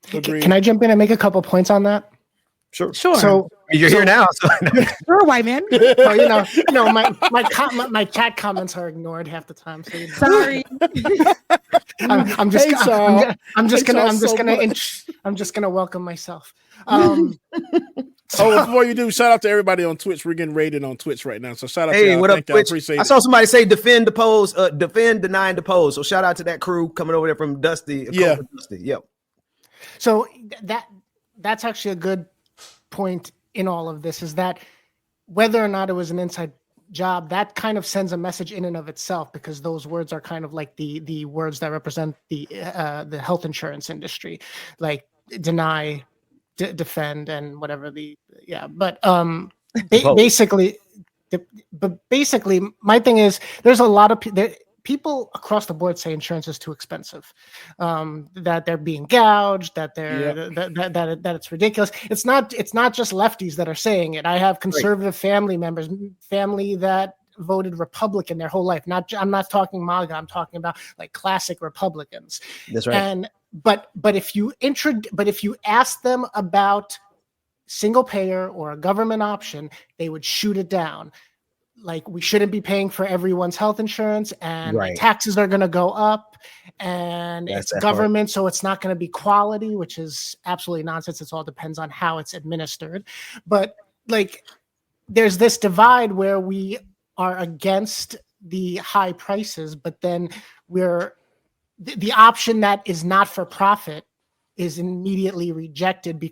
Can I jump in and make a couple points on that? Sure. So you're here now. So. Sure, white man. So, my chat comments are ignored half the time. So sorry. I'm just gonna welcome myself. Before you do, shout out to everybody on Twitch. We're getting rated on Twitch right now. So shout out to y'all. What up, Twitch? Appreciate I saw somebody say defend, depose, denying, depose. So shout out to that crew coming over there from Dusty. Dusty. Yep. So that's actually a good point in all of this, is that whether or not it was an inside job, that kind of sends a message in and of itself, because those words are kind of like the words that represent the health insurance industry, like deny, defend, and whatever basically my thing is there's a lot of people across the board say insurance is too expensive, that they're being gouged, that that it's ridiculous. It's not just lefties that are saying it. I have conservative family that voted Republican their whole life. I'm not talking MAGA. I'm talking about classic Republicans. That's right. But if you ask them about single payer or a government option, they would shoot it down. We shouldn't be paying for everyone's health insurance, and taxes are going to go up, and it's government, so it's not going to be quality, which is absolutely nonsense. It all depends on how it's administered. But there's this divide where we are against the high prices, but then the option that is not for profit is immediately rejected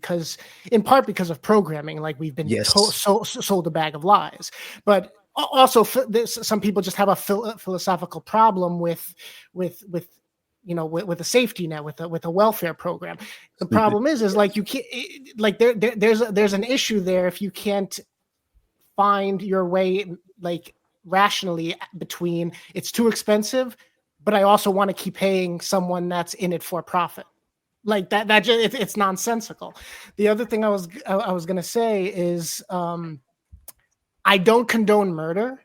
in part because of programming. We've been sold a bag of lies. But Also, some people just have a philosophical problem with with a safety net, with a welfare program. The problem is like you can't, like there's an issue there if you can't find your way like rationally between it's too expensive, but I also want to keep paying someone that's in it for profit. Like that just it's nonsensical. The other thing I was gonna say is I don't condone murder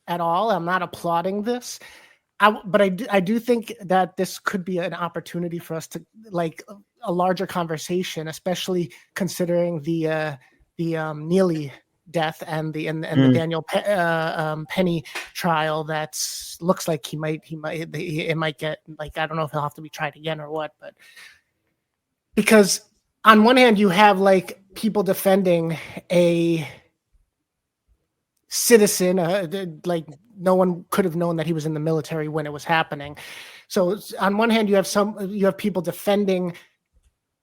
at all. I'm not applauding this. But I do think that this could be an opportunity for us to like a larger conversation, especially considering the Neely death and the Daniel Penny trial. That looks like it might get, like, I don't know if he'll have to be tried again or what, but because on one hand you have like people defending a citizen, like no one could have known that he was in the military when it was happening. So on one hand, you have people defending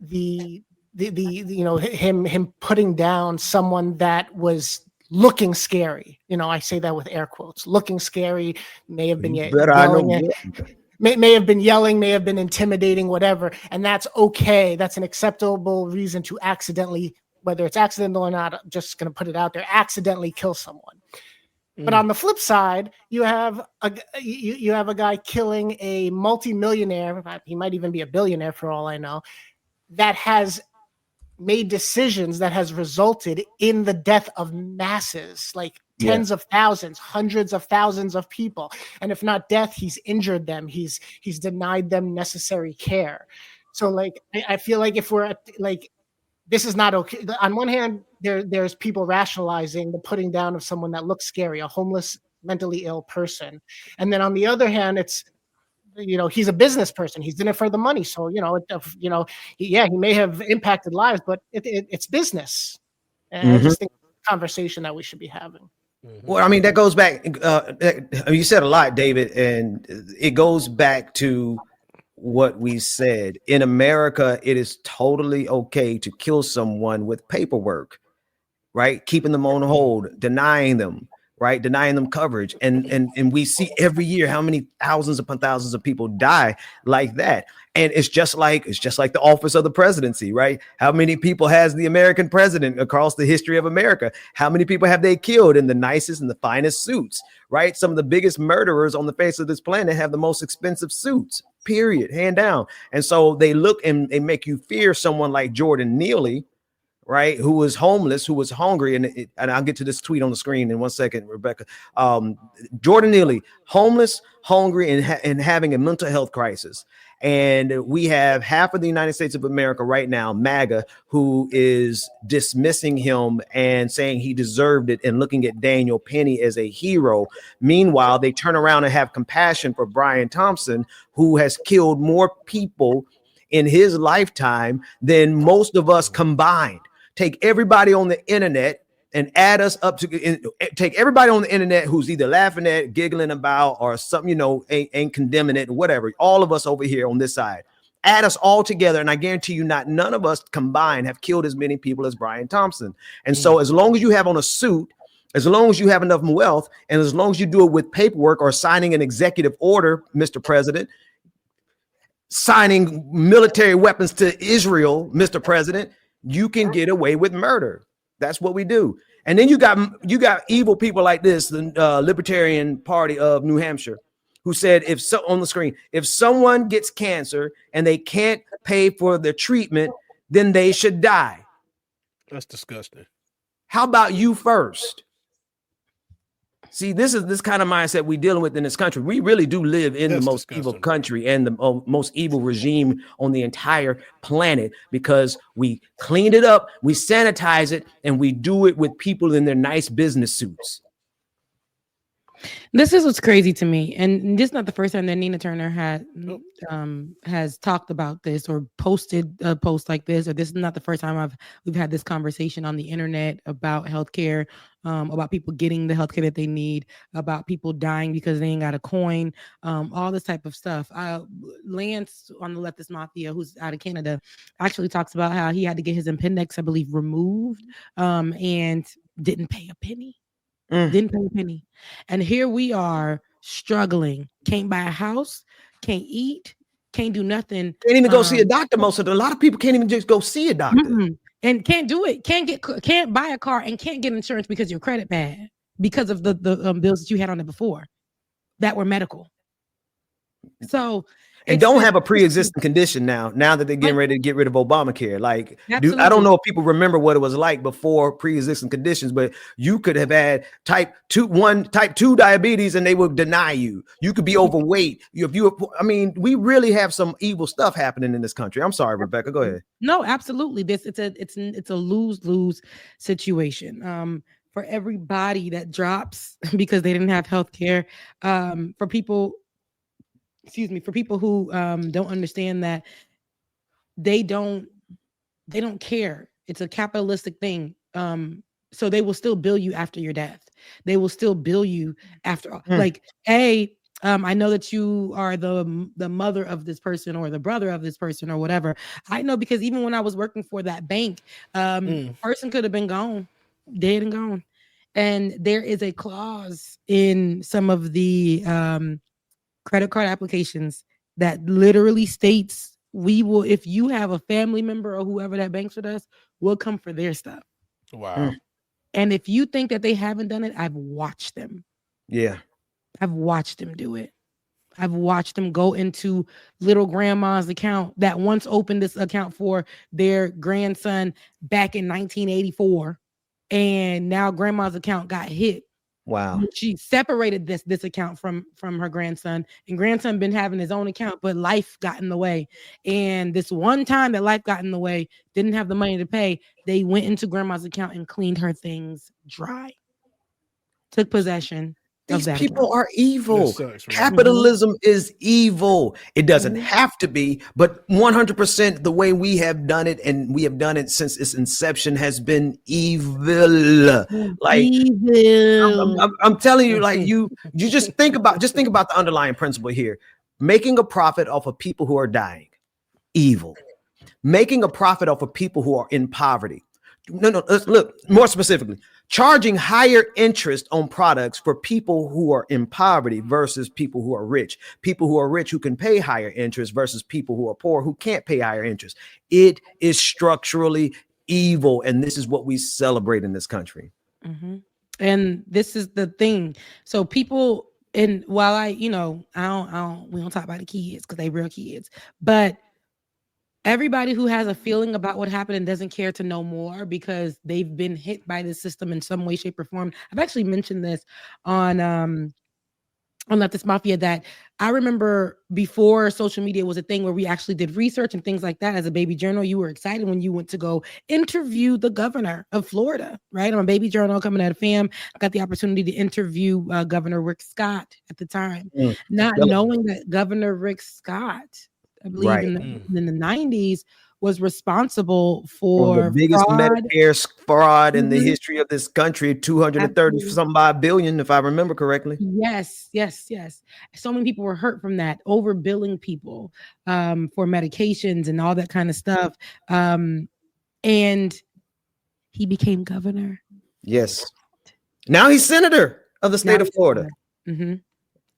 the him putting down someone that was looking scary. I say that with air quotes. Looking scary, may have been yelling. May have been yelling, may have been intimidating, whatever, and that's okay. That's an acceptable reason to accidentally, whether it's accidental or not, I'm just going to put it out there, accidentally kill someone. But on the flip side, you have a guy killing a multimillionaire, he might even be a billionaire for all I know, that has made decisions that has resulted in the death of masses, like tens of thousands, hundreds of thousands of people. And if not death, he's injured them. He's denied them necessary care. So like, I feel like if we're like, this is not okay. On one hand, there's people rationalizing the putting down of someone that looks scary, a homeless, mentally ill person. And then on the other hand, it's, he's a business person. He's in it for the money. So, he may have impacted lives, but it's business. And I just think it's a conversation that we should be having. Well, I mean, that goes back, you said a lot, David, and it goes back to what we said. In America, it is totally okay to kill someone with paperwork, right? Keeping them on hold, denying them, right? Denying them coverage. And we see every year how many thousands upon thousands of people die like that. And it's just like the office of the presidency, right? How many people has the American president across the history of America? How many people have they killed in the nicest and the finest suits, right? Some of the biggest murderers on the face of this planet have the most expensive suits, period, hand down. And so they look and they make you fear someone like Jordan Neely, right, who was homeless, who was hungry, and I'll get to this tweet on the screen in 1 second, Rebecca. Jordan Neely, homeless, hungry, and having a mental health crisis. And we have half of the United States of America right now, MAGA, who is dismissing him and saying he deserved it and looking at Daniel Penny as a hero. Meanwhile, they turn around and have compassion for Brian Thompson, who has killed more people in his lifetime than most of us combined. Take everybody on the internet and add us up to take everybody on the internet who's either laughing at, giggling about, or something, ain't condemning it or whatever. All of us over here on this side, add us all together. And I guarantee you none of us combined have killed as many people as Brian Thompson. And so as long as you have on a suit, as long as you have enough wealth, and as long as you do it with paperwork or signing an executive order, Mr. President, signing military weapons to Israel, Mr. President, you can get away with murder. That's what we do. And then you got evil people like this, the Libertarian Party of New Hampshire, who said, on the screen, if someone gets cancer and they can't pay for their treatment, then they should die. That's disgusting. How about you first? See, this is this kind of mindset we're dealing with in this country. We really do live in the most evil country and the most evil regime on the entire planet, because we cleaned it up, we sanitize it, and we do it with people in their nice business suits. This is what's crazy to me, and this is not the first time that Nina Turner has talked about this or posted a post like this, or this is not the first time we've had this conversation on the internet about healthcare, about people getting the healthcare that they need, about people dying because they ain't got a coin, all this type of stuff. Lance on the Leftist Mafia, who's out of Canada, actually talks about how he had to get his appendix, I believe, removed, and didn't pay a penny. Didn't pay a penny. And here we are struggling. Can't buy a house, can't eat, can't do nothing. Can't even go see a doctor. A lot of people can't even just go see a doctor. And can't do it. Can't buy a car and can't get insurance because your credit bad because of the bills that you had on it before that were medical. So and don't have a pre-existing condition now that they're getting ready to get rid of Obamacare. Like, I don't know if people remember what it was like before pre-existing conditions, but you could have had type 2 diabetes and they would deny you. You could be overweight. I mean, we really have some evil stuff happening in this country. I'm sorry, Rebecca, go ahead. No, absolutely. It's a lose-lose situation. For everybody that drops because they didn't have health care, for people who don't understand that they don't care. It's a capitalistic thing. So they will still bill you after your death. They will still bill you after I know that you are the mother of this person or the brother of this person or whatever. I know because even when I was working for that bank, person could have been gone, dead and gone. And there is a clause in some of the credit card applications that literally states we will, if you have a family member or whoever that banks with us, we'll come for their stuff. Wow. And if you think that they haven't done it, I've watched them. Yeah. I've watched them do it. I've watched them go into little grandma's account that once opened this account for their grandson back in 1984. And now grandma's account got hit. Wow. She separated this account from her grandson, and grandson been having his own account, but life got in the way. And this one time that life got in the way, didn't have the money to pay, they went into grandma's account and cleaned her things dry. Took possession. These people are evil. Capitalism is evil. It doesn't have to be, but 100% the way we have done it, and we have done it since its inception, has been evil. Like evil. I'm telling you, like you just think about the underlying principle here. Making a profit off of people who are dying, evil. Making a profit off of people who are in poverty. No, let's look more specifically. Charging higher interest on products for people who are in poverty versus people who are rich. People who are rich who can pay higher interest versus people who are poor who can't pay higher interest. It is structurally evil, and this is what we celebrate in this country. Mm-hmm. And this is the thing. So people, and while we don't talk about the kids because they real kids, but everybody who has a feeling about what happened and doesn't care to know more because they've been hit by the system in some way, shape, or form. I've actually mentioned this on Leftist Mafia, that I remember before social media was a thing where we actually did research and things like that. As a baby journal, you were excited when you went to go interview the governor of Florida, right? I'm a baby journal coming out of fam. I got the opportunity to interview Governor Rick Scott at the time, not knowing that Governor Rick Scott, I believe in the 90s, was responsible for the biggest fraud. Medicare fraud in the history of this country, 230 some odd billion, if I remember correctly. Yes. So many people were hurt from that, overbilling people for medications and all that kind of stuff. And he became governor. Yes. Now he's senator of the state of Florida. Mm-hmm.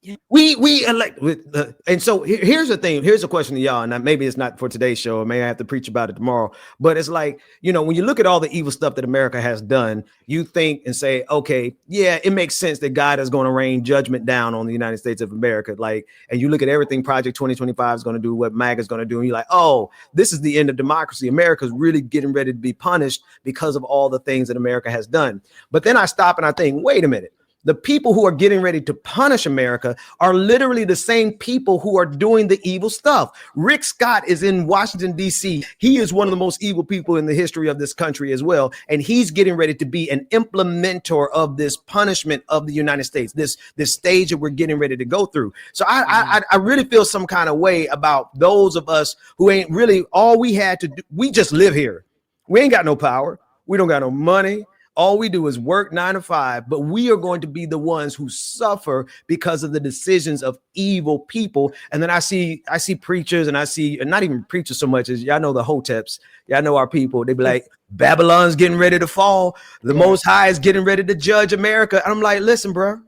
Yeah. We elect with and so here's the thing. Here's a question to y'all, and maybe it's not for today's show. I may have to preach about it tomorrow. But it's like, when you look at all the evil stuff that America has done, you think and say, okay, yeah, it makes sense that God is going to rain judgment down on the United States of America. Like, and you look at everything Project 2025 is going to do, what MAGA is going to do, and you're like, oh, this is the end of democracy. America's really getting ready to be punished because of all the things that America has done. But then I stop and I think, wait a minute. The people who are getting ready to punish America are literally the same people who are doing the evil stuff. Rick Scott is in Washington, D.C. He is one of the most evil people in the history of this country as well. And he's getting ready to be an implementer of this punishment of the United States, this stage that we're getting ready to go through. So I really feel some kind of way about those of us who ain't really, all we had to do, we just live here. We ain't got no power. We don't got no money. All we do is work 9 to 5, but we are going to be the ones who suffer because of the decisions of evil people. And then I see preachers, and I see, and not even preachers so much as y'all know the hoteps, y'all know our people. They be like, Babylon's getting ready to fall. The Most High is getting ready to judge America. And I'm like, listen, bro,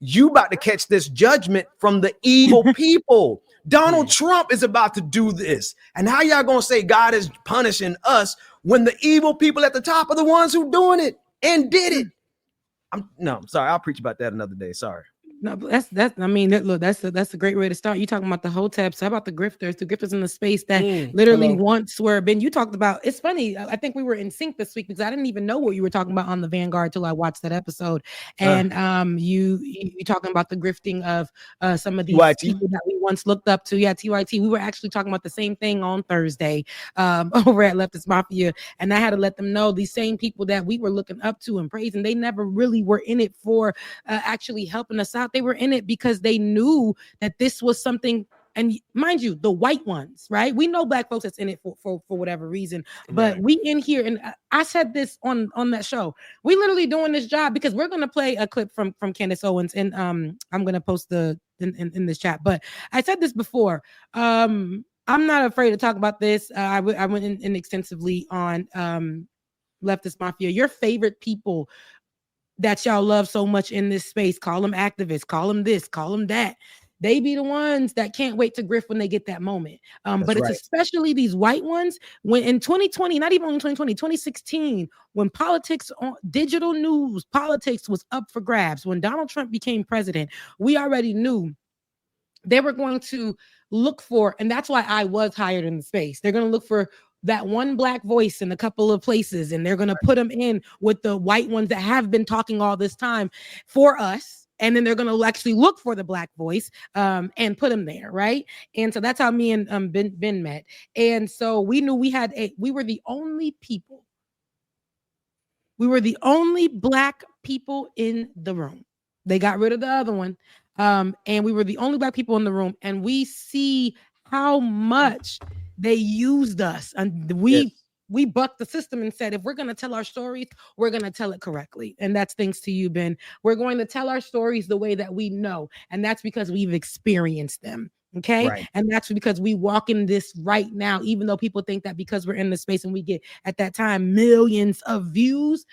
you about to catch this judgment from the evil people. Donald Trump is about to do this. And how y'all gonna say God is punishing us when the evil people at the top are the ones who doing it and did it? I'm sorry. I'll preach about that another day. Sorry. No, but that's. I mean, look, that's a great way to start. You talking about the hoteps? How about the grifters in the space that literally once were been. You talked about. It's funny. I think we were in sync this week because I didn't even know what you were talking about on the Vanguard till I watched that episode. And you talking about the grifting of some of these people that we once looked up to. Yeah, TYT. We were actually talking about the same thing on Thursday over at Leftist Mafia, and I had to let them know these same people that we were looking up to and praising. They never really were in it for actually helping us out. They were in it because they knew that this was something, and mind you, the white ones, right? We know black folks that's in it for whatever reason, but we in here, and I said this on that show. We literally doing this job because we're gonna play a clip from Candace Owens, and I'm gonna post in this chat. But I said this before. I'm not afraid to talk about this. I went in extensively on Leftist Mafia. Your favorite people that y'all love so much in this space, call them activists, call them this, call them that. They be the ones that can't wait to grift when they get that moment. But it's especially these white ones when in 2020, not even in 2020, 2016, when politics on digital news, politics was up for grabs. When Donald Trump became president, we already knew they were going to look for, and that's why I was hired in the space. They're going to look for that one black voice in a couple of places, and they're going to put them in with the white ones that have been talking all this time for us. And then they're going to actually look for the black voice and put them there, right? And so that's how me and Ben met. And so we knew we were the only people. We were the only black people in the room. They got rid of the other one. And we were the only black people in the room. And we see how much they used us, and we bucked the system and said, if we're going to tell our stories, we're going to tell it correctly. And that's thanks to you, Ben. We're going to tell our stories the way that we know. And that's because we've experienced them. Okay. Right. And that's because we walk in this right now, even though people think that because we're in the space and we get at that time millions of views,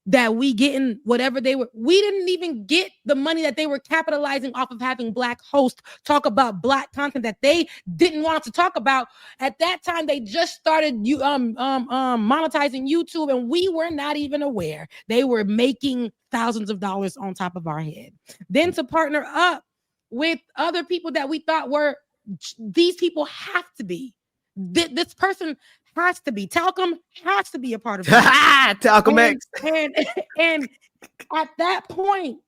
that we getting whatever they were. We didn't even get the money that they were capitalizing off of having black hosts talk about black content that they didn't want to talk about. At that time, they just started monetizing YouTube, and we were not even aware. They were making thousands of dollars on top of our head. Then to partner up with other people that we thought were, these people have to be. This person has to be. Talcum has to be a part of it. Talcum X. And at that point,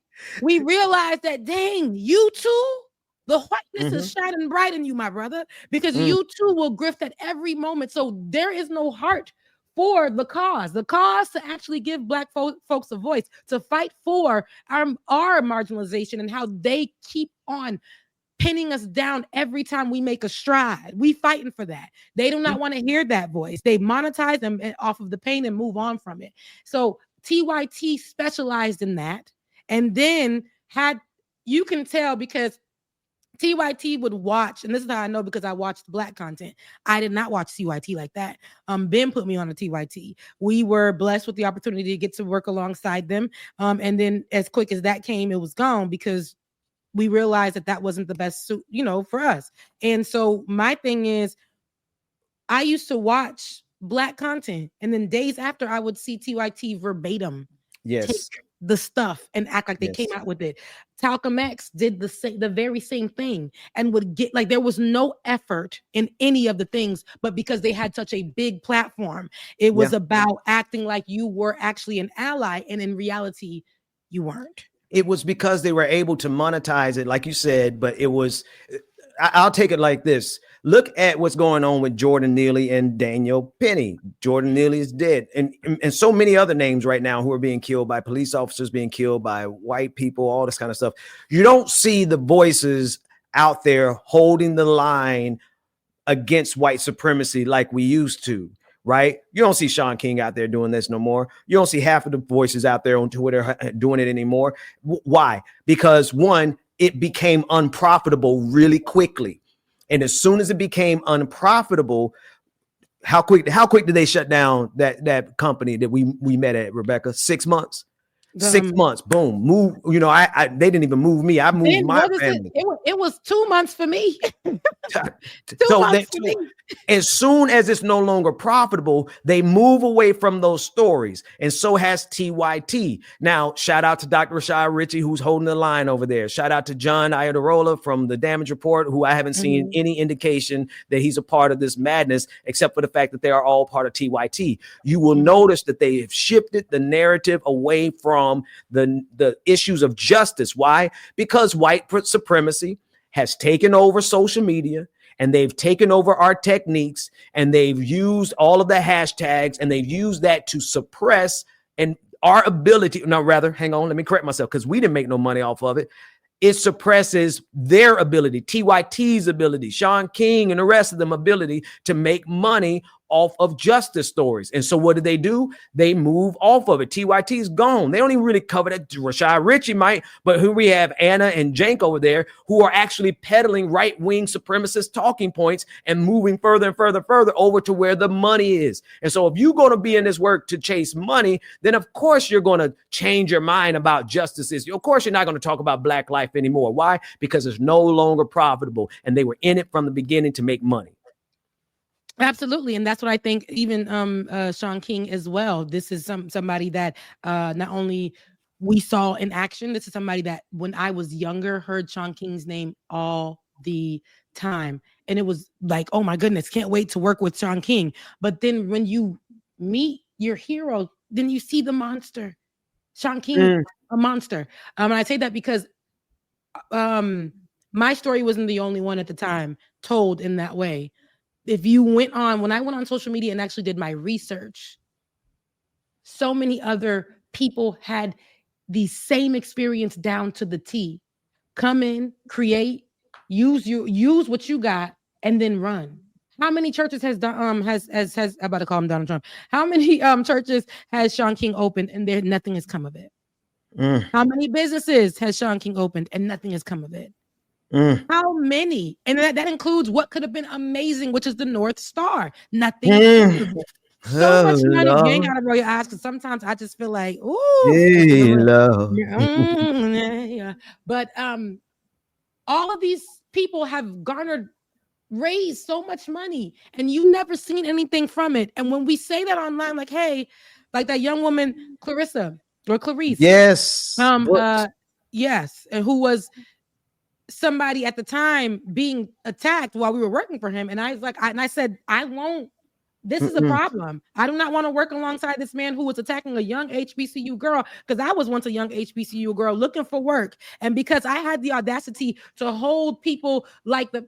we realized that, dang, you too, the whiteness is shining bright in you, my brother, because you too will grift at every moment. So there is no heart for the cause to actually give black folks a voice, to fight for our marginalization and how they keep on pinning us down every time we make a stride. We fighting for that. They do not want to hear that voice. They monetize them off of the pain and move on from it. So TYT specialized in that, and then you can tell because TYT would watch, and this is how I know because I watched black content. I did not watch TYT like that. Ben put me on a TYT. We were blessed with the opportunity to get to work alongside them. And then as quick as that came, it was gone because we realized that wasn't the best suit, for us. And so my thing is, I used to watch black content, and then days after I would see TYT verbatim take the stuff and act like they came out with it. Talcum X did the very same thing and would get like there was no effort in any of the things, but because they had such a big platform, it was about acting like you were actually an ally, and in reality, you weren't. It was because they were able to monetize it, like you said, but it was, I'll take it like this. Look at what's going on with Jordan Neely and Daniel Penny. Jordan Neely is dead. And so many other names right now who are being killed by police officers, being killed by white people, all this kind of stuff. You don't see the voices out there holding the line against white supremacy like we used to. Right? You don't see Sean King out there doing this no more. You don't see half of the voices out there on Twitter doing it anymore. Why? Because one, it became unprofitable really quickly. And as soon as it became unprofitable, How quick did they shut down that company that we met at, Rebecca? 6 months. 6 months, boom, move. You know, I they didn't even move me. I moved my family. It was 2 months for me. 2 So months for me. As soon as it's no longer profitable, they move away from those stories, and so has TYT. Now, shout out to Dr. Rashad Ritchie, who's holding the line over there. Shout out to John Iadarola from the Damage Report, who I haven't seen any indication that he's a part of this madness, except for the fact that they are all part of TYT. You will notice that they have shifted the narrative away from the issues of justice. Why? Because white supremacy has taken over social media, and they've taken over our techniques, and they've used all of the hashtags, and they've used that to suppress and our ability. No, rather, hang on, let me correct myself, because we didn't make no money off of it. It suppresses their ability, TYT's ability, Sean King and the rest of them ability to make money off of justice stories. And so what do? They move off of it. TYT's gone. They don't even really cover that. Rashad Ritchie might, but who we have, Anna and Jank over there, who are actually peddling right-wing supremacist talking points and moving further and further over to where the money is. And so if you're going to be in this work to chase money, then of course you're going to change your mind about justices. Of course you're not going to talk about Black life anymore. Why? Because it's no longer profitable, and they were in it from the beginning to make money. Absolutely. And that's what I think, even Sean King as well. This is somebody that not only we saw in action, this is somebody that when I was younger, heard Sean King's name all the time. And it was like, oh my goodness, can't wait to work with Sean King. But then when you meet your hero, then you see the monster. Sean King, a monster. And I say that because my story wasn't the only one at the time told in that way. If you when I went on social media and actually did my research, so many other people had the same experience down to the T. Come in, create, use what you got, and then run. How many churches has I'm about to call him Donald Trump? How many churches has Sean King opened and there nothing has come of it? How many businesses has Sean King opened and nothing has come of it? How many? And that includes what could have been amazing, which is the North Star. Nothing. So much money. You ain't gotta roll your eyes, because sometimes I just feel like, ooh, yeah. But all of these people have raised so much money, and you never seen anything from it. And when we say that online, like, hey, like that young woman, Clarice, yes, yes, and who was somebody at the time being attacked while we were working for him. And I was like, I said, I won't. This is a problem. I do not want to work alongside this man who was attacking a young HBCU girl, because I was once a young HBCU girl looking for work. And because I had the audacity to hold people like the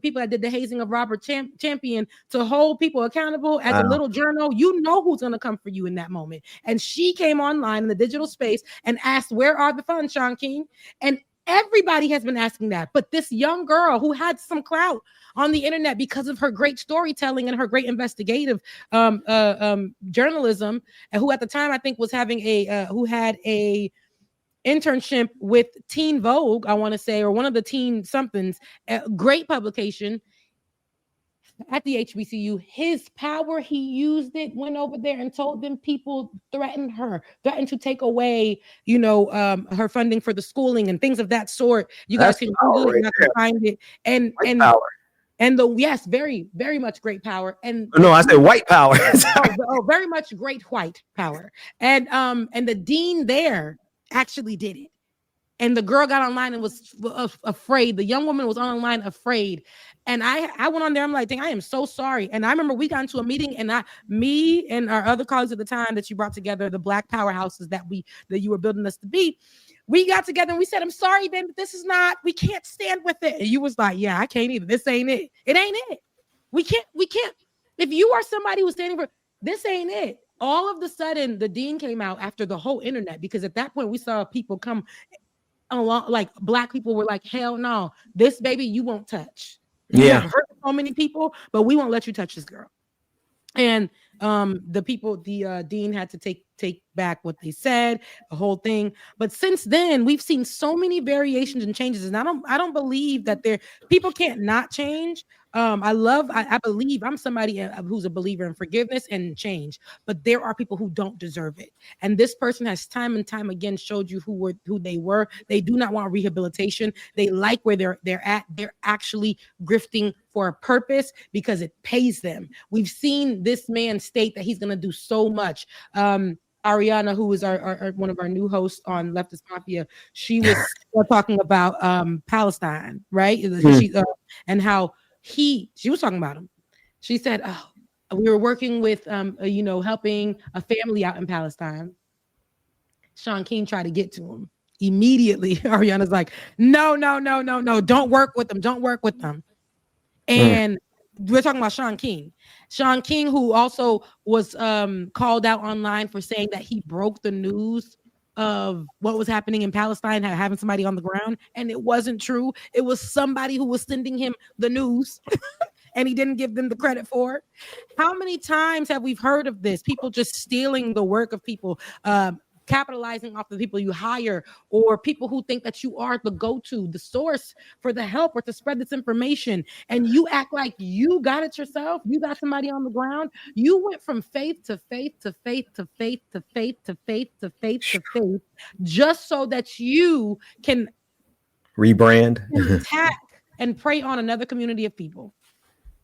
people that did the hazing of Robert Champion, to hold people accountable as a little journal, you know who's going to come for you in that moment. And she came online in the digital space and asked, where are the funds, Sean King? And everybody has been asking that. But this young girl who had some clout on the internet because of her great storytelling and her great investigative journalism, and who at the time I think was having who had a internship with Teen Vogue, I want to say, or one of the teen somethings, a great publication at the HBCU. His power, he used it, went over there and told them people threatened to take away, her funding for the schooling and things of that sort. You guys can Google it, not to find it. And yes, very, very much great power. And no, I said white power. Very much great white power. And the dean there actually did it. And the girl got online and was afraid. The young woman was online afraid. And I went on there. I'm like, dang, I am so sorry. And I remember we got into a meeting, and me and our other colleagues at the time that you brought together, the Black powerhouses that you were building us to be, we got together and we said, I'm sorry, Ben, but we can't stand with it. And you was like, yeah, I can't either. This ain't it. It ain't it. We can't. If you are somebody who's standing for, this ain't it. All of a sudden, the dean came out after the whole internet, because at that point we saw people come along, like Black people were like, hell no, this baby you won't touch. You have hurt so many people, but we won't let you touch this girl. And the dean had to take back what they said, the whole thing. But since then, we've seen so many variations and changes, and I don't believe that people can't not change. I believe I'm somebody who's a believer in forgiveness and change, but there are people who don't deserve it. And this person has time and time again showed you who they were. They do not want rehabilitation. They like where they're at. They're actually grifting for a purpose because it pays them. We've seen this man state that he's going to do so much. Ariana, who is our one of our new hosts on Leftist Mafia, she was talking about Palestine, right? And how she was talking about him. She said, "Oh, we were working with helping a family out in Palestine. Sean King tried to get to him immediately. Ariana's like, no, don't work with them. Don't work with them." And we're talking about Sean King. Sean King, who also was called out online for saying that he broke the news of what was happening in Palestine, having somebody on the ground, and it wasn't true. It was somebody who was sending him the news, and he didn't give them the credit for it. How many times have we heard of this? People just stealing the work of people, capitalizing off the people you hire, or people who think that you are the go-to, the source for the help or to spread this information, and you act like you got it yourself. You got somebody on the ground. You went from faith to faith to faith to faith to faith to faith to faith to faith, just so that you can rebrand, attack, and prey on another community of people.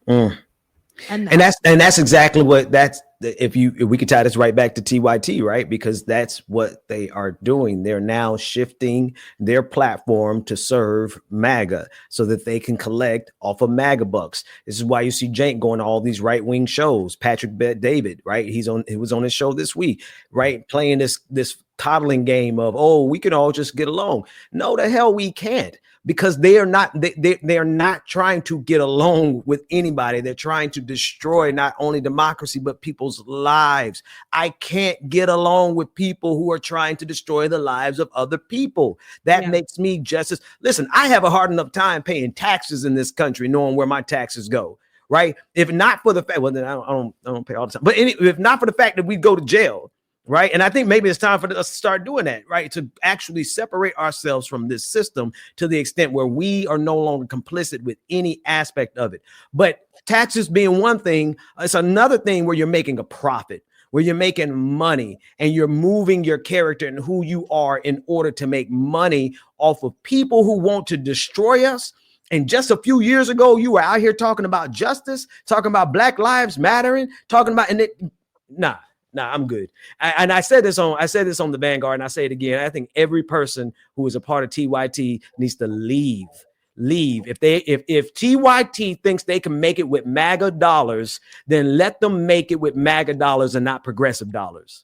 And that's exactly what if we could tie this right back to TYT, right? Because that's what they are doing. They're now shifting their platform to serve MAGA so that they can collect off of MAGA bucks. This is why you see Jank going to all these right-wing shows. Patrick Bet-David, right? He was on his show this week, right? Playing this coddling game of, oh, we can all just get along. No, the hell we can't. Because they are not trying to get along with anybody. They're trying to destroy not only democracy, but people's lives. I can't get along with people who are trying to destroy the lives of other people. That makes me justice. Listen, I have a hard enough time paying taxes in this country, knowing where my taxes go. Right. If not for the fact, well, then I don't pay all the time. But if not for the fact that we go to jail. Right. And I think maybe it's time for us to start doing that. Right. To actually separate ourselves from this system to the extent where we are no longer complicit with any aspect of it. But taxes being one thing, it's another thing where you're making a profit, where you're making money and you're moving your character and who you are in order to make money off of people who want to destroy us. And just a few years ago, you were out here talking about justice, talking about Black Lives Mattering, talking about Nah, I'm good. And I said this on the Vanguard, and I say it again. I think every person who is a part of TYT needs to leave. If TYT thinks they can make it with MAGA dollars, then let them make it with MAGA dollars and not progressive dollars.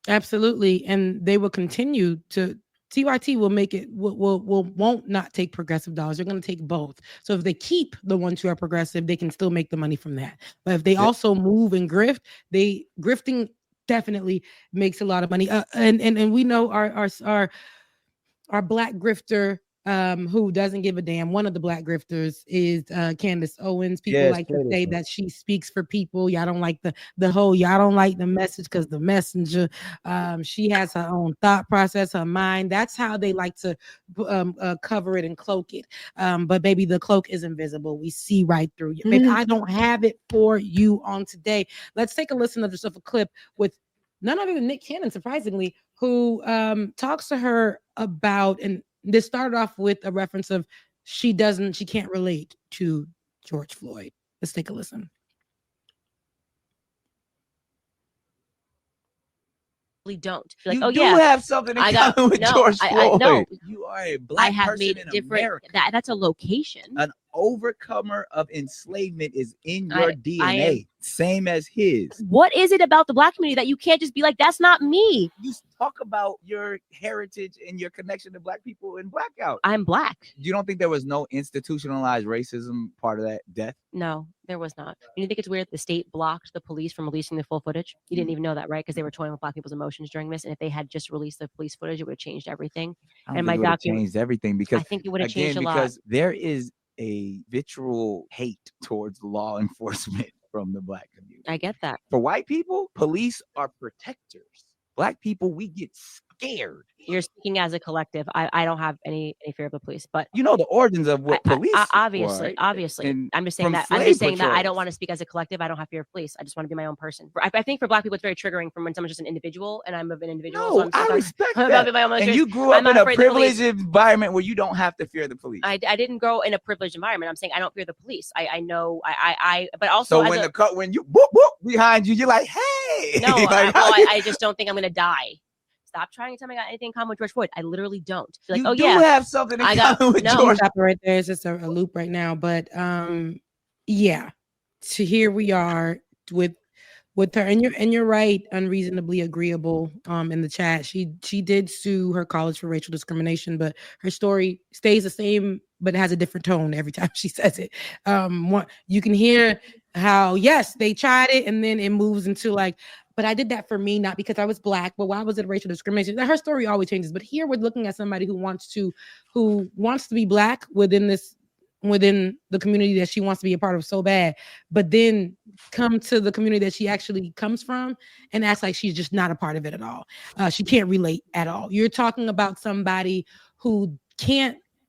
Absolutely, and they will continue to. TYT will make it won't not take progressive dollars. They're going to take both. So if they keep the ones who are progressive, they can still make the money from that. But if they also move and grift, grifting definitely makes a lot of money. And we know our Black grifter who doesn't give a damn. One of the Black grifters is Candace Owens. People like to say that she speaks for people. Y'all don't like the whole, y'all don't like the message because the messenger, she has her own thought process, her mind. That's how they like to cover it and cloak it. But baby, the cloak is invisible. We see right through you. Baby, I don't have it for you on today. Let's take a listen to just a clip with none other than Nick Cannon, surprisingly, who talks to her about, and this started off with a reference of she can't relate to George Floyd. Let's take a listen. Don't like, you have something in common with George Floyd. No, you are a Black person in America. That's a location. An overcomer of enslavement is in your DNA, same as his. What is it about the Black community that you can't just be like, that's not me? You talk about your heritage and your connection to Black people in Blackout. I'm Black. You don't think there was no institutionalized racism part of that death? No, there was not. You think it's weird the state blocked the police from releasing the full footage? You didn't even know that, right? Because they were toying with Black people's emotions during this. And if they had just released the police footage, it would have changed everything. And my document changed everything because I think it would have changed a lot. Because there is a visceral hate towards law enforcement from the Black community. I get that. For white people, police are protectors. Black people, we get scared. You're speaking as a collective. I don't have any fear of the police, but You know the origins of what police obviously, were, obviously. and I'm just saying from that slave I don't patrols. want to speak as a collective. I don't have fear of police. I just want to be my own person. I think for Black people, it's very triggering from when someone's just an individual, and I'm an individual. No, I respect that. My own And you grew up in a privileged environment where you don't have to fear the police. I didn't grow in a privileged environment. I'm saying I don't fear the police. I know but also so when you whoop whoop behind you, you're like, hey. No, like, I just don't think I'm gonna die. Stop trying to tell me I got anything in common with George Floyd. I literally don't. Like, you do have something in common with George. Stop right there. It's just a loop right now, but yeah. So here we are with her, and you're right. Unreasonably agreeable. In the chat, she did sue her college for racial discrimination, but her story stays the same, but it has a different tone every time she says it. You can hear how yes they tried it, and then it moves into like, but I did that for me, not because I was Black, but why was it racial discrimination? Her story always changes, but here we're looking at somebody who wants to be Black within the community that she wants to be a part of so bad, but then come to the community that she actually comes from and acts like she's just not a part of it at all. She can't relate at all. You're talking about somebody who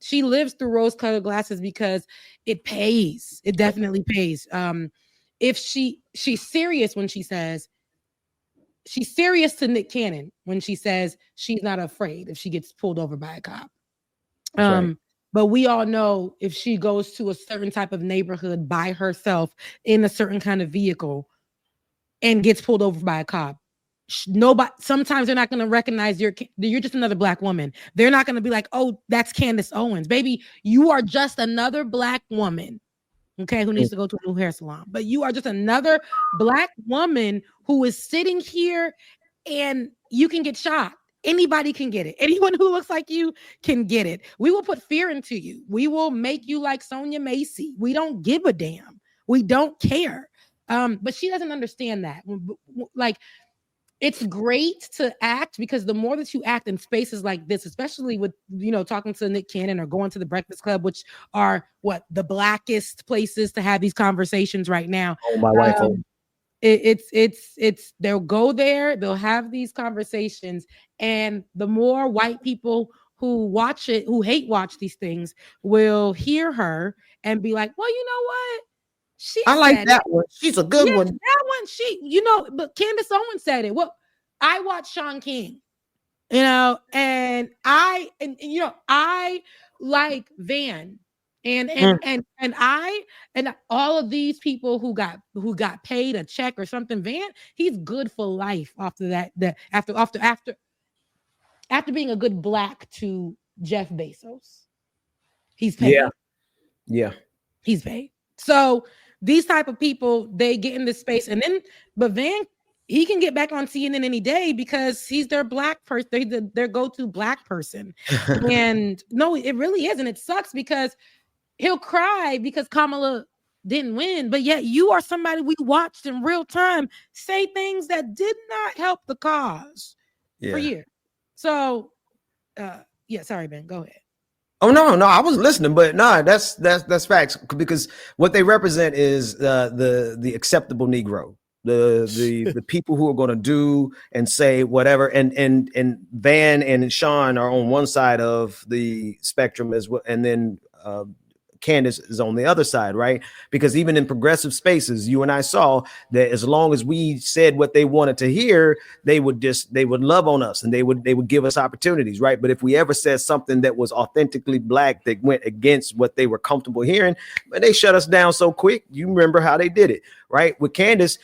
she lives through rose-colored glasses because it pays. It definitely pays. If she's serious when she says, she's serious to Nick Cannon when she says she's not afraid if she gets pulled over by a cop. Right. But we all know if she goes to a certain type of neighborhood by herself in a certain kind of vehicle and gets pulled over by a cop, sometimes they're not going to recognize you're just another Black woman. They're not going to be like, oh, that's Candace Owens. Baby, you are just another Black woman. Okay, who needs to go to a new hair salon. But you are just another Black woman who is sitting here and you can get shot. Anybody can get it. Anyone who looks like you can get it. We will put fear into you. We will make you like Sonia Macy. We don't give a damn. We don't care. But she doesn't understand that. Like, it's great to act because the more that you act in spaces like this, especially with, talking to Nick Cannon or going to the Breakfast Club, which are the blackest places to have these conversations right now. Oh, my wife. It's they'll go there, they'll have these conversations, and the more white people who watch it, who hate watch these things, will hear her and be like, well, you know what? I like that one. She's a good one. That one, but Candace Owens said it. Well, I watched Sean King, and I like Van, and all of these people who got paid a check or something. Van, he's good for life after that. After being a good Black to Jeff Bezos, he's paid. Yeah, he's paid. So these type of people, they get in this space, but Van, he can get back on CNN any day because he's their Black person, their go-to Black person. And no, it really is, and it sucks because he'll cry because Kamala didn't win, but yet you are somebody we watched in real time say things that did not help the cause for years. So, sorry, Ben, go ahead. Oh no, I was listening, but no, that's facts, because what they represent is the acceptable Negro, the people who are going to do and say whatever, and Van and Sean are on one side of the spectrum as well, and then Candace is on the other side, right? Because even in progressive spaces, you and I saw that as long as we said what they wanted to hear, they would love on us and they would give us opportunities, right? But if we ever said something that was authentically Black that went against what they were comfortable hearing, but they shut us down so quick. You remember how they did it, right? With Candace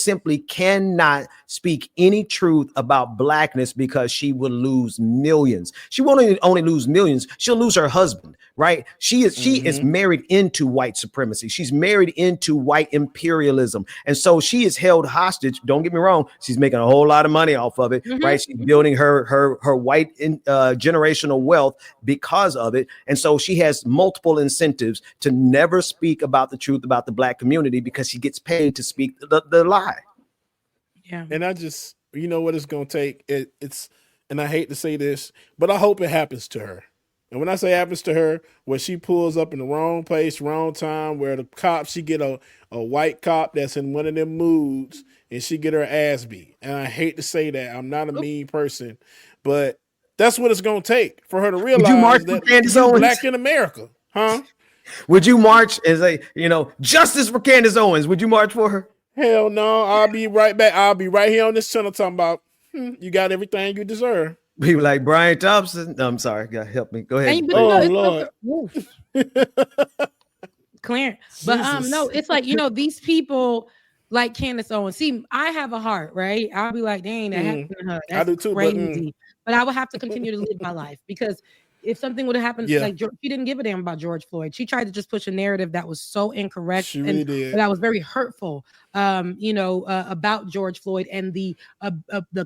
simply cannot speak any truth about Blackness because she will lose millions. She won't only lose millions, she'll lose her husband, right? She is married into white supremacy. She's married into white imperialism. And so she is held hostage. Don't get me wrong. She's making a whole lot of money off of it, right? She's building her white generational wealth because of it. And so she has multiple incentives to never speak about the truth about the Black community because she gets paid to speak the lie. Yeah. And I just, what it's going to take. And I hate to say this, but I hope it happens to her. And when I say happens to her, where she pulls up in the wrong place, wrong time, where the cop, she get a white cop that's in one of them moods and she get her ass beat. And I hate to say that. I'm not a mean person, but that's what it's going to take for her to realize that you're black in America. Huh? Would you march and say, justice for Candace Owens? Would you march for her? Hell no. I'll be right back. I'll be right here on this channel talking about you got everything you deserve. People like Brian Thompson. No, I'm sorry. God help me. Go ahead. Lord. Clarence. But no, it's like, these people like Candace Owens. See, I have a heart, right? I'll be like, dang, that happened to her. That's I do too, crazy. But I would have to continue to live my life because if something would have happened, like she didn't give a damn about George Floyd. She tried to just push a narrative that was so incorrect. She really did. That was very hurtful, about George Floyd and the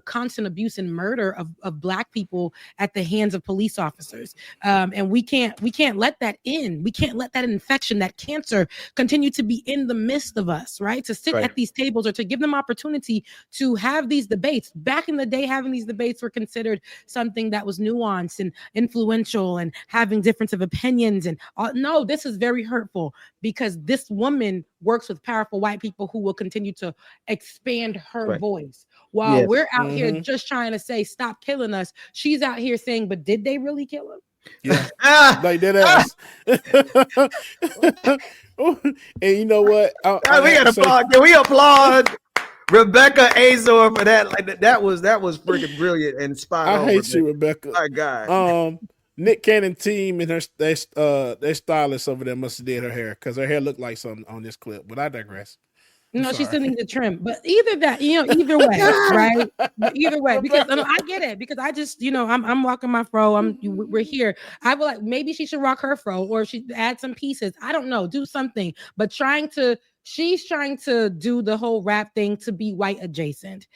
constant abuse and murder of Black people at the hands of police officers. And we can't let that in. We can't let that infection, that cancer, continue to be in the midst of us, right? To sit at these tables or to give them opportunity to have these debates. Back in the day, having these debates were considered something that was nuanced and influential and having difference of opinions. And no, this is very hurtful because this woman works with powerful white people who will continue to expand her voice while we're out here just trying to say, stop killing us. She's out here saying, but did they really kill him? Yeah, like that ass. And you know what? We got to applaud. Can we applaud Rebecca Azor for that? Like that was freaking brilliant and spot on. I hate you, Rebecca. My God. Nick Cannon team and their stylist over there must have did her hair because her hair looked like something on this clip. But I digress. No, she still needs a trim. But either way, right? Either way, because I get it. Because I just, I'm walking my fro. We're here. I would like maybe she should rock her fro or she add some pieces. I don't know, do something. But she's trying to do the whole rap thing to be white adjacent.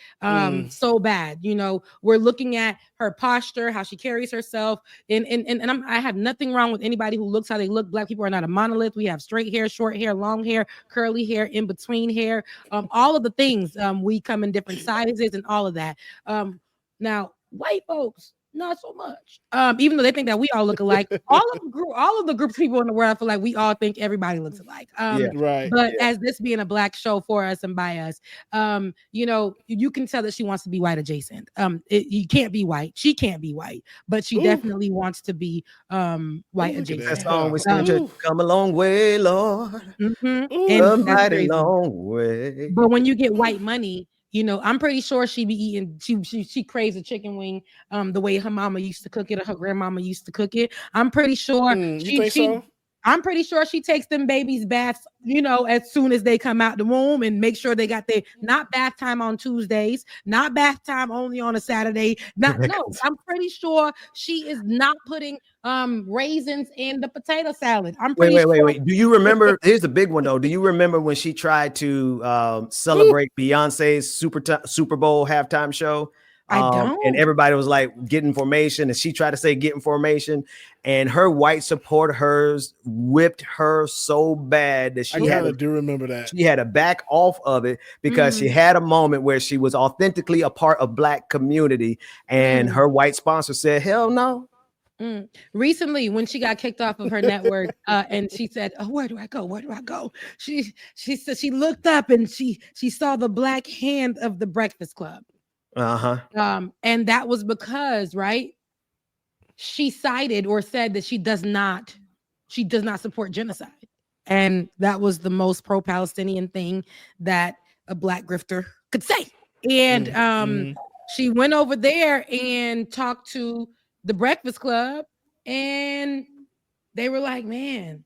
So bad. We're looking at her posture, how she carries herself. And I have nothing wrong with anybody who looks how they look. Black people are not a monolith. We have straight hair, short hair, long hair, curly hair, in between hair, all of the things. We come in different sizes and all of that. Now, white folks, not so much. Even though they think that we all look alike, all of the groups of people in the world, I feel like we all think everybody looks alike. But as this being a Black show for us and by us, you can tell that she wants to be white adjacent. You can't be white. She can't be white, but she definitely wants to be white adjacent. That song was come a long way, Lord. A mighty long way. But when you get white money, I'm pretty sure she be eating. She craves a chicken wing, the way her mama used to cook it or her grandmama used to cook it. I'm pretty sure. I'm pretty sure she takes them babies baths, as soon as they come out the womb and make sure they got their not bath time on Tuesdays, not bath time only on a Saturday. I'm pretty sure she is not putting raisins in the potato salad. I'm pretty sure. Wait. Do you remember? Here's the big one though. Do you remember when she tried to celebrate Beyonce's Super Bowl halftime show? I don't. And everybody was like getting formation, and she tried to say getting formation, and her white supporters whipped her so bad that she do remember that. She had to back off of it because she had a moment where she was authentically a part of Black community, and her white sponsor said, "Hell no." Recently, when she got kicked off of her network, and she said, "Oh, where do I go? Where do I go?" She said she looked up and she saw the black hand of the Breakfast Club. And that was because, right, she cited or said that she does not support genocide. And that was the most pro-Palestinian thing that a Black grifter could say. And she went over there and talked to the Breakfast Club, and they were like, man,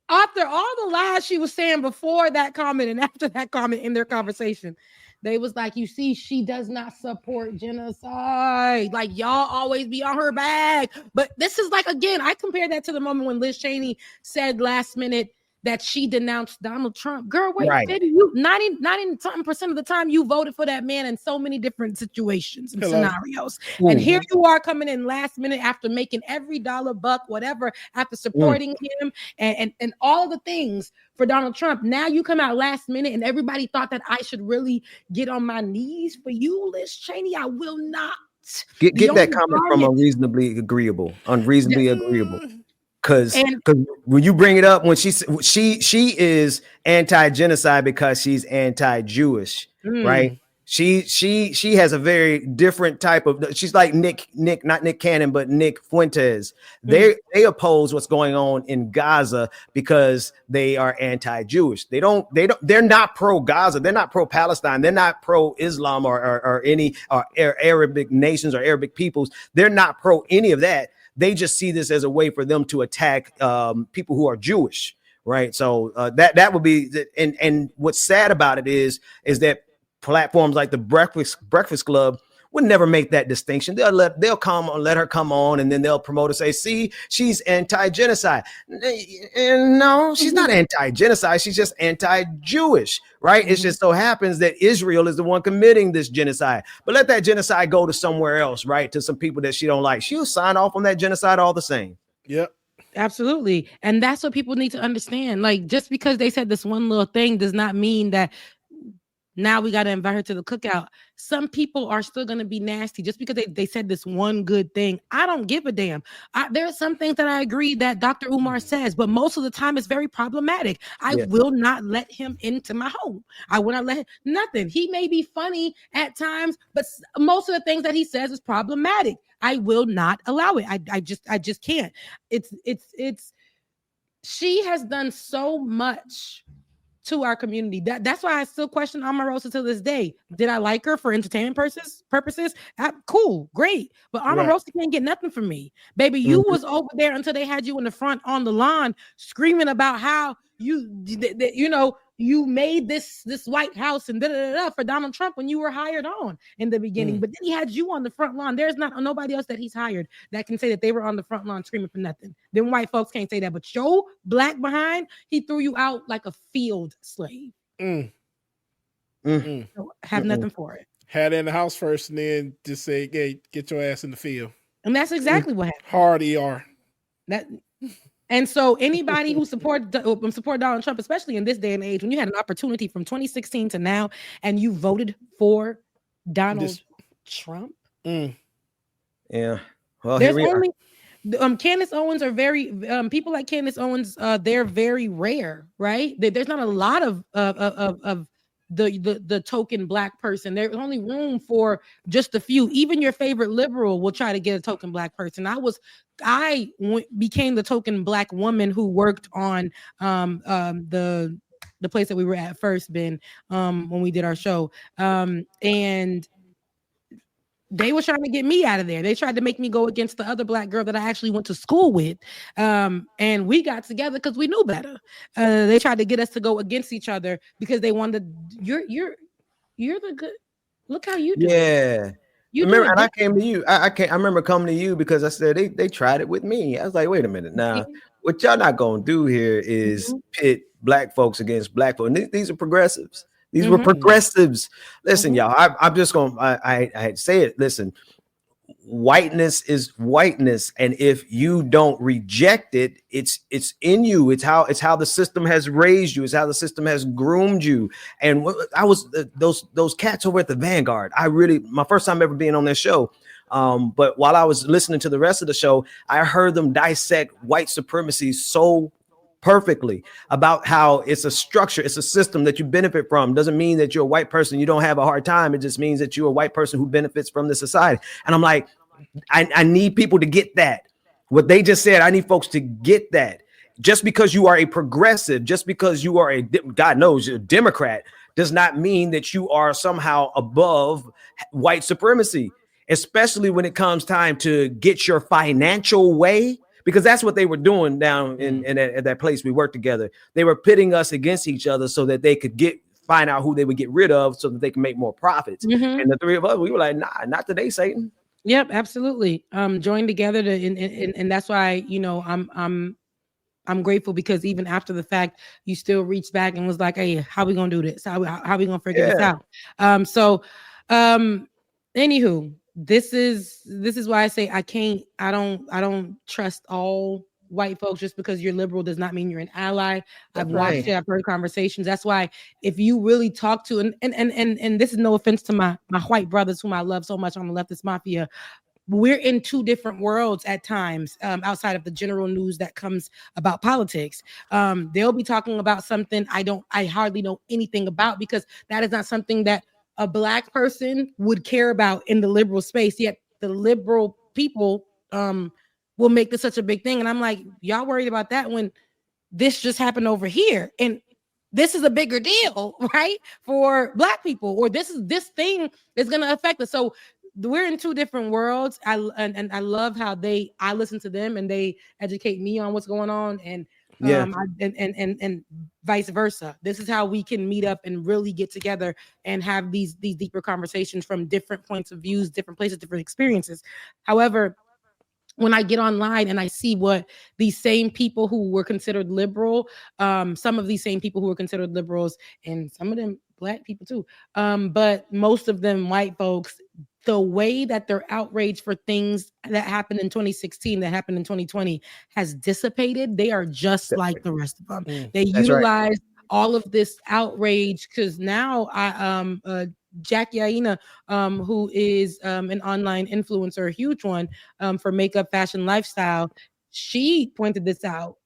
after all the lies she was saying before that comment and after that comment in their conversation, they was like, you see, she does not support genocide. Like, y'all always be on her back. But this is like, again, I compare that to the moment when Liz Cheney said last minute that she denounced Donald Trump. Girl, wait, you 90% of the time you voted for that man in so many different situations and scenarios. And here you are coming in last minute after making every dollar buck, whatever, after supporting him and all of the things for Donald Trump. Now you come out last minute and everybody thought that I should really get on my knees for you, Liz Cheney. I will not Get that comment from unreasonably agreeable. Because when you bring it up, when she is anti-genocide because she's anti-Jewish, right? She has a very different type of. She's like not Nick Cannon, but Nick Fuentes. They oppose what's going on in Gaza because they are anti-Jewish. They're not pro-Gaza. They're not pro-Palestine. They're not pro-Islam or any Arabic nations or Arabic peoples. They're not pro any of that. They just see this as a way for them to attack people who are Jewish, right? So that would be. And what's sad about it is that platforms like the Breakfast Club would never make that distinction. They'll let her come on, and then they'll promote and say, "See, she's anti-genocide." And no, she's not anti-genocide. She's just anti-Jewish, right? It just so happens that Israel is the one committing this genocide. But let that genocide go to somewhere else, right? To some people that she don't like. She'll sign off on that genocide all the same. Yep. Absolutely. And that's what people need to understand. Like, just because they said this one little thing does not mean that now we got to invite her to the cookout. Some people are still going to be nasty just because they said this one good thing. I don't give a damn. There are some things that I agree that Dr. Umar says, but most of the time it's very problematic. I will not let him into my home. I will not let him, nothing. He may be funny at times, but most of the things that he says is problematic. I will not allow it. I just can't. She has done so much to our community. That's why I still question Omarosa to this day. Did I like her for entertainment purposes? Cool, great. But Omarosa can't get nothing from me. Baby, you was over there until they had you in the front on the lawn screaming about how you made this White House and for Donald Trump when you were hired on in the beginning. But then he had you on the front lawn. There's nobody else that he's hired that can say that they were on the front lawn screaming for nothing. Then white folks can't say that. But your black behind, he threw you out like a field slave. So have nothing for it. Had it in the house first and then just say, hey, get your ass in the field. And that's exactly what happened. Hard ER. And so anybody who support Donald Trump, especially in this day and age, when you had an opportunity from 2016 to now, and you voted for Donald Trump. Yeah. Well, there's only Candace Owens are very people like Candace Owens. They're very rare, right? There's not a lot of the token black person. There's only room for just a few. Even your favorite liberal will try to get a token black person. I became the token black woman who worked on the place that we were at first, Ben, when we did our show. And they were trying to get me out of there. They tried to make me go against the other black girl that I actually went to school with. And we got together because we knew better. They tried to get us to go against each other because they wanted you're the good. Look how you do. Yeah. You remember, and I came to you. I remember coming to you because I said they tried it with me. I was like, wait a minute. Now, what y'all not gonna do here is pit black folks against black folks. And these are progressives. These were progressives. Listen, y'all. I'm just gonna. I say it. Listen, whiteness is whiteness, and if you don't reject it, it's in you. It's how the system has raised you. It's how the system has groomed you. And I was those cats over at the Vanguard. My first time ever being on their show. But while I was listening to the rest of the show, I heard them dissect white supremacy so perfectly about how it's a structure, it's a system that you benefit from. Doesn't mean that you're a white person, you don't have a hard time. It just means that you're a white person who benefits from the society. And I'm like, I need people to get that. What they just said, I need folks to get that. Just because you are a progressive, just because you are God knows, a Democrat, does not mean that you are somehow above white supremacy, especially when it comes time to get your financial way. Because that's what they were doing down at that place we worked together. They were pitting us against each other so that they could find out who they would get rid of so that they can make more profits. And the three of us, we were like, nah, not today, Satan. Yep, absolutely. Join together and that's why, I'm grateful because even after the fact, you still reached back and was like, hey, how we gonna do this? How we gonna figure this out? Anywho, this is why I say I don't trust all white folks just because you're liberal does not mean you're an ally. I've watched it. I've heard conversations. That's why if you really talk to, and this is no offense to my white brothers whom I love so much on the leftist mafia, we're in two different worlds at times, outside of the general news that comes about politics. They'll be talking about something I hardly know anything about, because that is not something that a Black person would care about in the liberal space. Yet the liberal people will make this such a big thing. And I'm like, y'all worried about that when this just happened over here. And this is a bigger deal, right? For Black people, or this thing is going to affect us. So we're in two different worlds. I love how I listen to them and they educate me on what's going on, and and vice versa. This is how we can meet up and really get together and have these deeper conversations from different points of views, different places, different experiences. However, when I get online and I see what these same people who were considered liberal, some of these same people who were considered liberals, and some of them Black people too, but most of them white folks, the way that they're outraged for things that happened in 2016, that happened in 2020 has dissipated. They are just like the rest of them. They utilize all of this outrage, because now Jackie Aina, who is an online influencer, a huge one, for makeup, fashion, lifestyle, she pointed this out,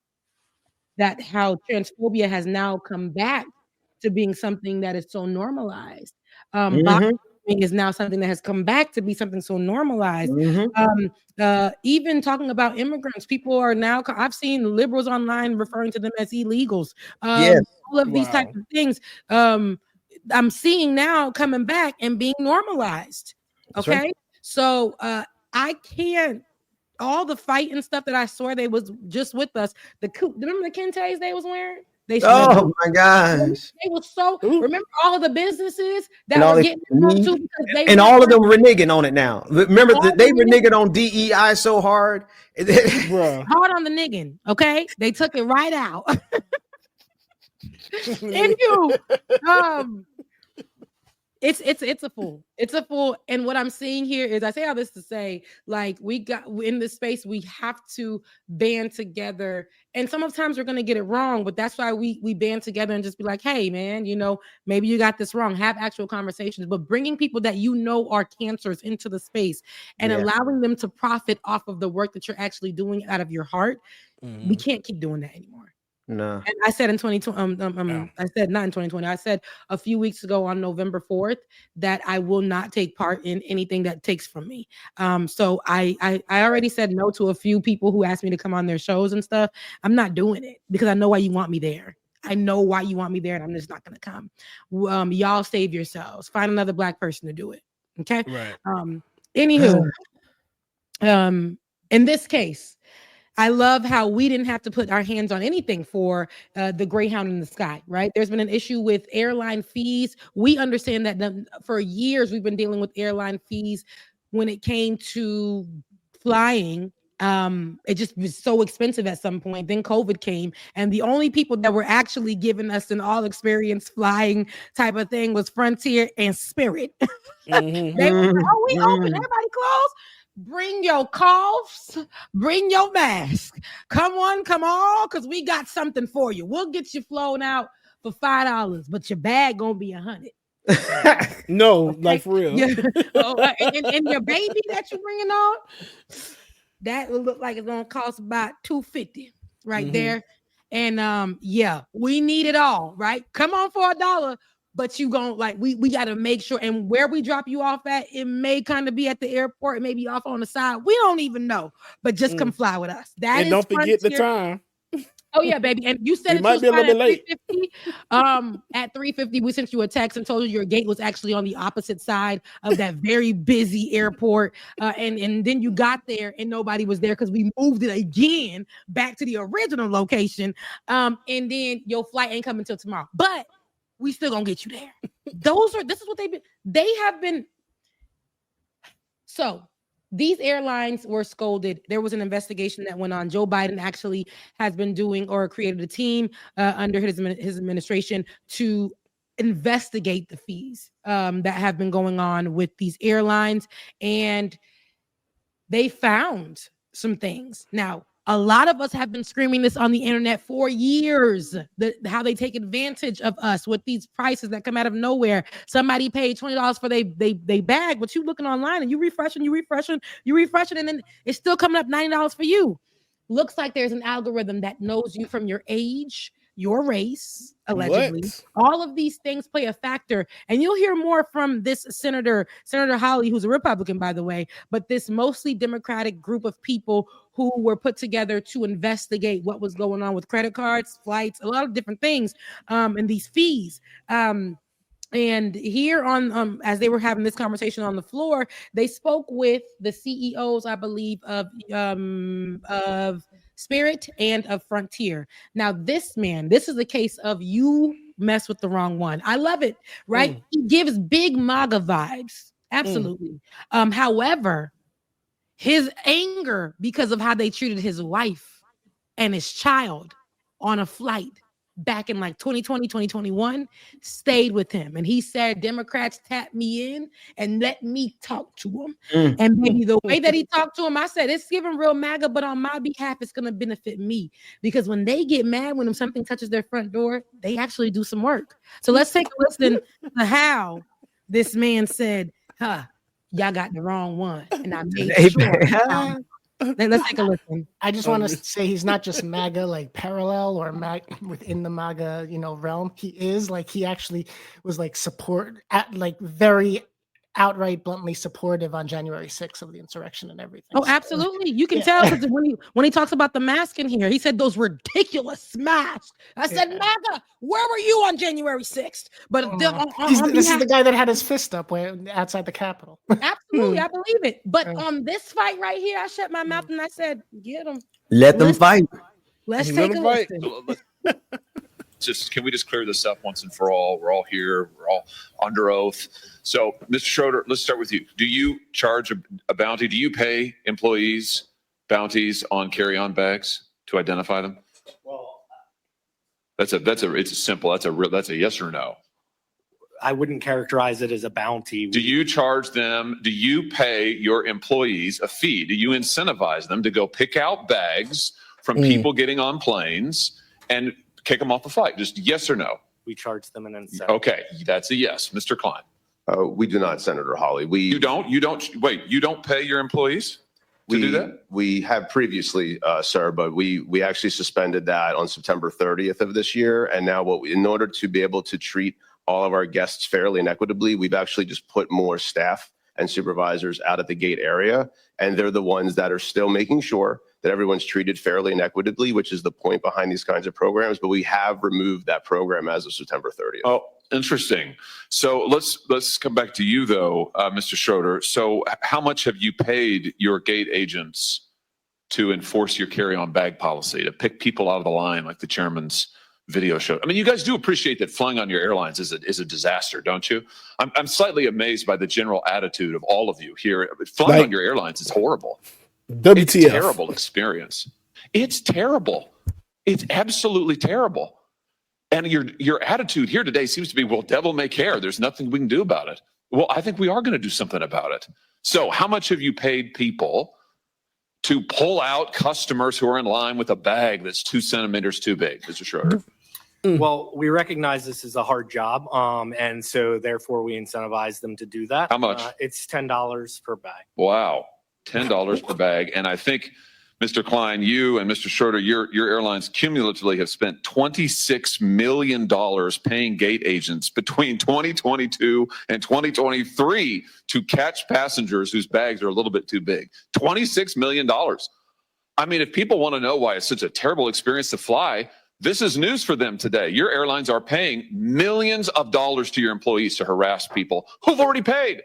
that how transphobia has now come back to being something that is so normalized. Is now something that has come back to be something so normalized. Even talking about immigrants, people are now, I've seen liberals online referring to them as illegals. All of these types of things I'm seeing now coming back and being normalized. Okay. So I can't, all the fight and stuff that I saw, they was just with us. Remember the Kente's they was wearing? Oh my gosh! They were so. Remember all of the businesses that were getting involved too, because they and all of them reneging on it now. Remember they reneged on DEI so hard. Hard on the nigging. Okay, they took it right out. And it's a fool. It's a fool. And what I'm seeing here is, I say all this to say, like, we got in this space, we have to band together. And sometimes we're going to get it wrong, but that's why we band together and just be like, hey, man, maybe you got this wrong. Have actual conversations, but bringing people that are cancers into the space and allowing them to profit off of the work that you're actually doing out of your heart. We can't keep doing that anymore. No. And I said in 2020, I said not in 2020, I said a few weeks ago on November 4th that I will not take part in anything that takes from me. So I already said no to a few people who asked me to come on their shows and stuff. I'm not doing it because I know why you want me there. I know why you want me there, and I'm just not going to come. Y'all save yourselves. Find another Black person to do it. Okay. Right. Anywho, in this case, I love how we didn't have to put our hands on anything for the Greyhound in the sky, right? There's been an issue with airline fees. We understand that for years we've been dealing with airline fees when it came to flying. It just was so expensive at some point. Then COVID came, and the only people that were actually giving us an all experience flying type of thing was Frontier and Spirit. They were like, oh, we open, everybody close. Bring your coughs, bring your mask. Come on, because we got something for you. We'll get you flown out for $5, but your bag gonna be $100. No, okay? Like for real. And your baby that you're bringing on, that will look like it's gonna cost about $250 right there. And we need it all, right? Come on for $1. But you gonna we got to make sure, and where we drop you off at, it may kind of be at the airport, it may be off on the side. We don't even know, but just come fly with us. That and is don't forget the time. Oh yeah, baby. And you said it might be a little bit late. 3:50. At 3:50, we sent you a text and told you your gate was actually on the opposite side of that very busy airport. And then you got there and nobody was there because we moved it again back to the original location. And then your flight ain't coming till tomorrow. But we still gonna get you there. This is what they have been. So these airlines were scolded. There was an investigation that went on. Joe Biden actually has been doing, or created a team under his administration to investigate the fees that have been going on with these airlines. And they found some things. Now, A lot of us have been screaming this on the internet for years, how they take advantage of us with these prices that come out of nowhere. Somebody paid $20 for they bag, but you looking online and you refreshing, and then it's still coming up $90 for you. Looks like there's an algorithm that knows you from your age, your race, allegedly. All of these things play a factor. And you'll hear more from this Senator Hawley, who's a Republican, by the way, but this mostly Democratic group of people who were put together to investigate what was going on with credit cards, flights, a lot of different things, and these fees. And here on, as they were having this conversation on the floor, they spoke with the CEOs, I believe, of Spirit and of Frontier. Now, this is a case of you mess with the wrong one. I love it, right? He gives big MAGA vibes. Absolutely. However, his anger because of how they treated his wife and his child on a flight back in like 2020, 2021, stayed with him. And he said, Democrats tapped me in and let me talk to him. And maybe the way that he talked to him, I said, it's giving real MAGA, but on my behalf, it's going to benefit me. Because when they get mad, when something touches their front door, they actually do some work. So let's take a listen to how this man said, y'all got the wrong one. And I made sure. Let's take a listen. I just want to say he's not just MAGA like parallel or within the MAGA, realm. He actually was very outright bluntly supportive on January 6th of the insurrection and everything. Oh, absolutely. You can tell because when he talks about the mask in here, he said those ridiculous masks. I said, MAGA, where were you on January 6th? But this is the guy that had his fist up outside the Capitol. Absolutely, I believe it. But on this fight right here, I shut my mouth and I said, get them. Let them fight. Let's take a listen. Can we just clear this up once and for all? We're all here. We're all under oath. So, Mr. Schroeder, let's start with you. Do you charge a bounty? Do you pay employees bounties on carry-on bags to identify them? Well, it's simple. That's a yes or no. I wouldn't characterize it as a bounty. Do you charge them? Do you pay your employees a fee? Do you incentivize them to go pick out bags from people getting on planes and kick them off the flight? Just yes or no. We charge them an incentive. Okay, that's a yes. Mr. Klein. We do not, Senator Hawley. You don't pay your employees to do that? We have previously, sir, but we actually suspended that on September 30th of this year. And now in order to be able to treat all of our guests fairly and equitably, we've actually just put more staff and supervisors out at the gate area. And they're the ones that are still making sure that everyone's treated fairly and equitably, which is the point behind these kinds of programs. But we have removed that program as of September 30th. Oh, interesting. So let's come back to you, though, Mr. Schroeder. So how much have you paid your gate agents to enforce your carry-on bag policy, to pick people out of the line like the chairman's video show? I mean, you guys do appreciate that flying on your airlines is a disaster, don't you? I'm slightly amazed by the general attitude of all of you here. Flying on your airlines is horrible. WTF. It's a terrible experience. It's terrible. It's absolutely terrible. And your attitude here today seems to be, well, devil may care. There's nothing we can do about it. Well, I think we are going to do something about it. So how much have you paid people to pull out customers who are in line with a bag that's 2 centimeters too big, Mr. Schroeder? Well, we recognize this is a hard job, and so therefore we incentivize them to do that. How much? It's $10 per bag. Wow, $10 per bag. And I think, Mr. Klein, you and Mr. Schroeder, your airlines cumulatively have spent $26 million paying gate agents between 2022 and 2023 to catch passengers whose bags are a little bit too big. $26 million. I mean, if people want to know why it's such a terrible experience to fly, this is news for them today. Your airlines are paying millions of dollars to your employees to harass people who've already paid.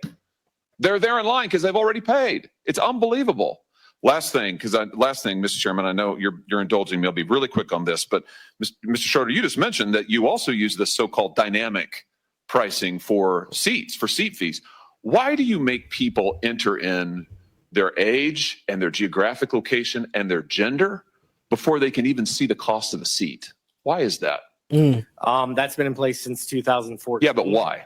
They're there in line because they've already paid. It's unbelievable. Last thing, Mr. Chairman, I know you're indulging me. I'll be really quick on this, but Mr. Schroeder, you just mentioned that you also use this so-called dynamic pricing for seat fees. Why do you make people enter in their age and their geographic location and their gender before they can even see the cost of the seat? Why is that? That's been in place since 2014. Yeah, but why?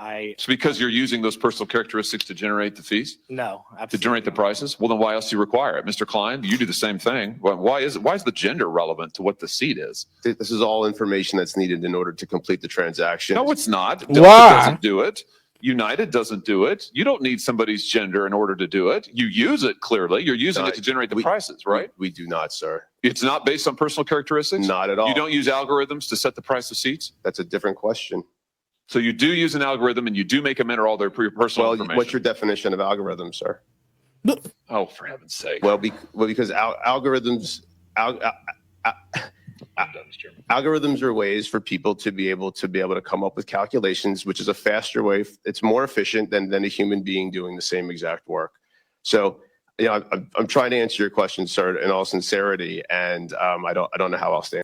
It's because you're using those personal characteristics to generate the fees, No, to absolutely. generate the prices. Well, then why else do you require it, Mr. Klein? You do the same thing. Why is the gender relevant to what the seat is? This is all information that's needed in order to complete the transaction. No, it's not. Why? Delta doesn't do it. United doesn't do it. You don't need somebody's gender in order to do it. You use it clearly. You're using it to generate the prices, right? We do not, sir. It's not based on personal characteristics? Not at all. You don't use algorithms to set the price of seats? That's a different question. So you do use an algorithm and you do make them enter all their personal information. What's your definition of algorithm, sir? Oh, for heaven's sake. Well, because algorithms are ways for people to be able to come up with calculations, which is a faster way. It's more efficient than a human being doing the same exact work. So, I'm trying to answer your question, sir, in all sincerity, and I don't know how else to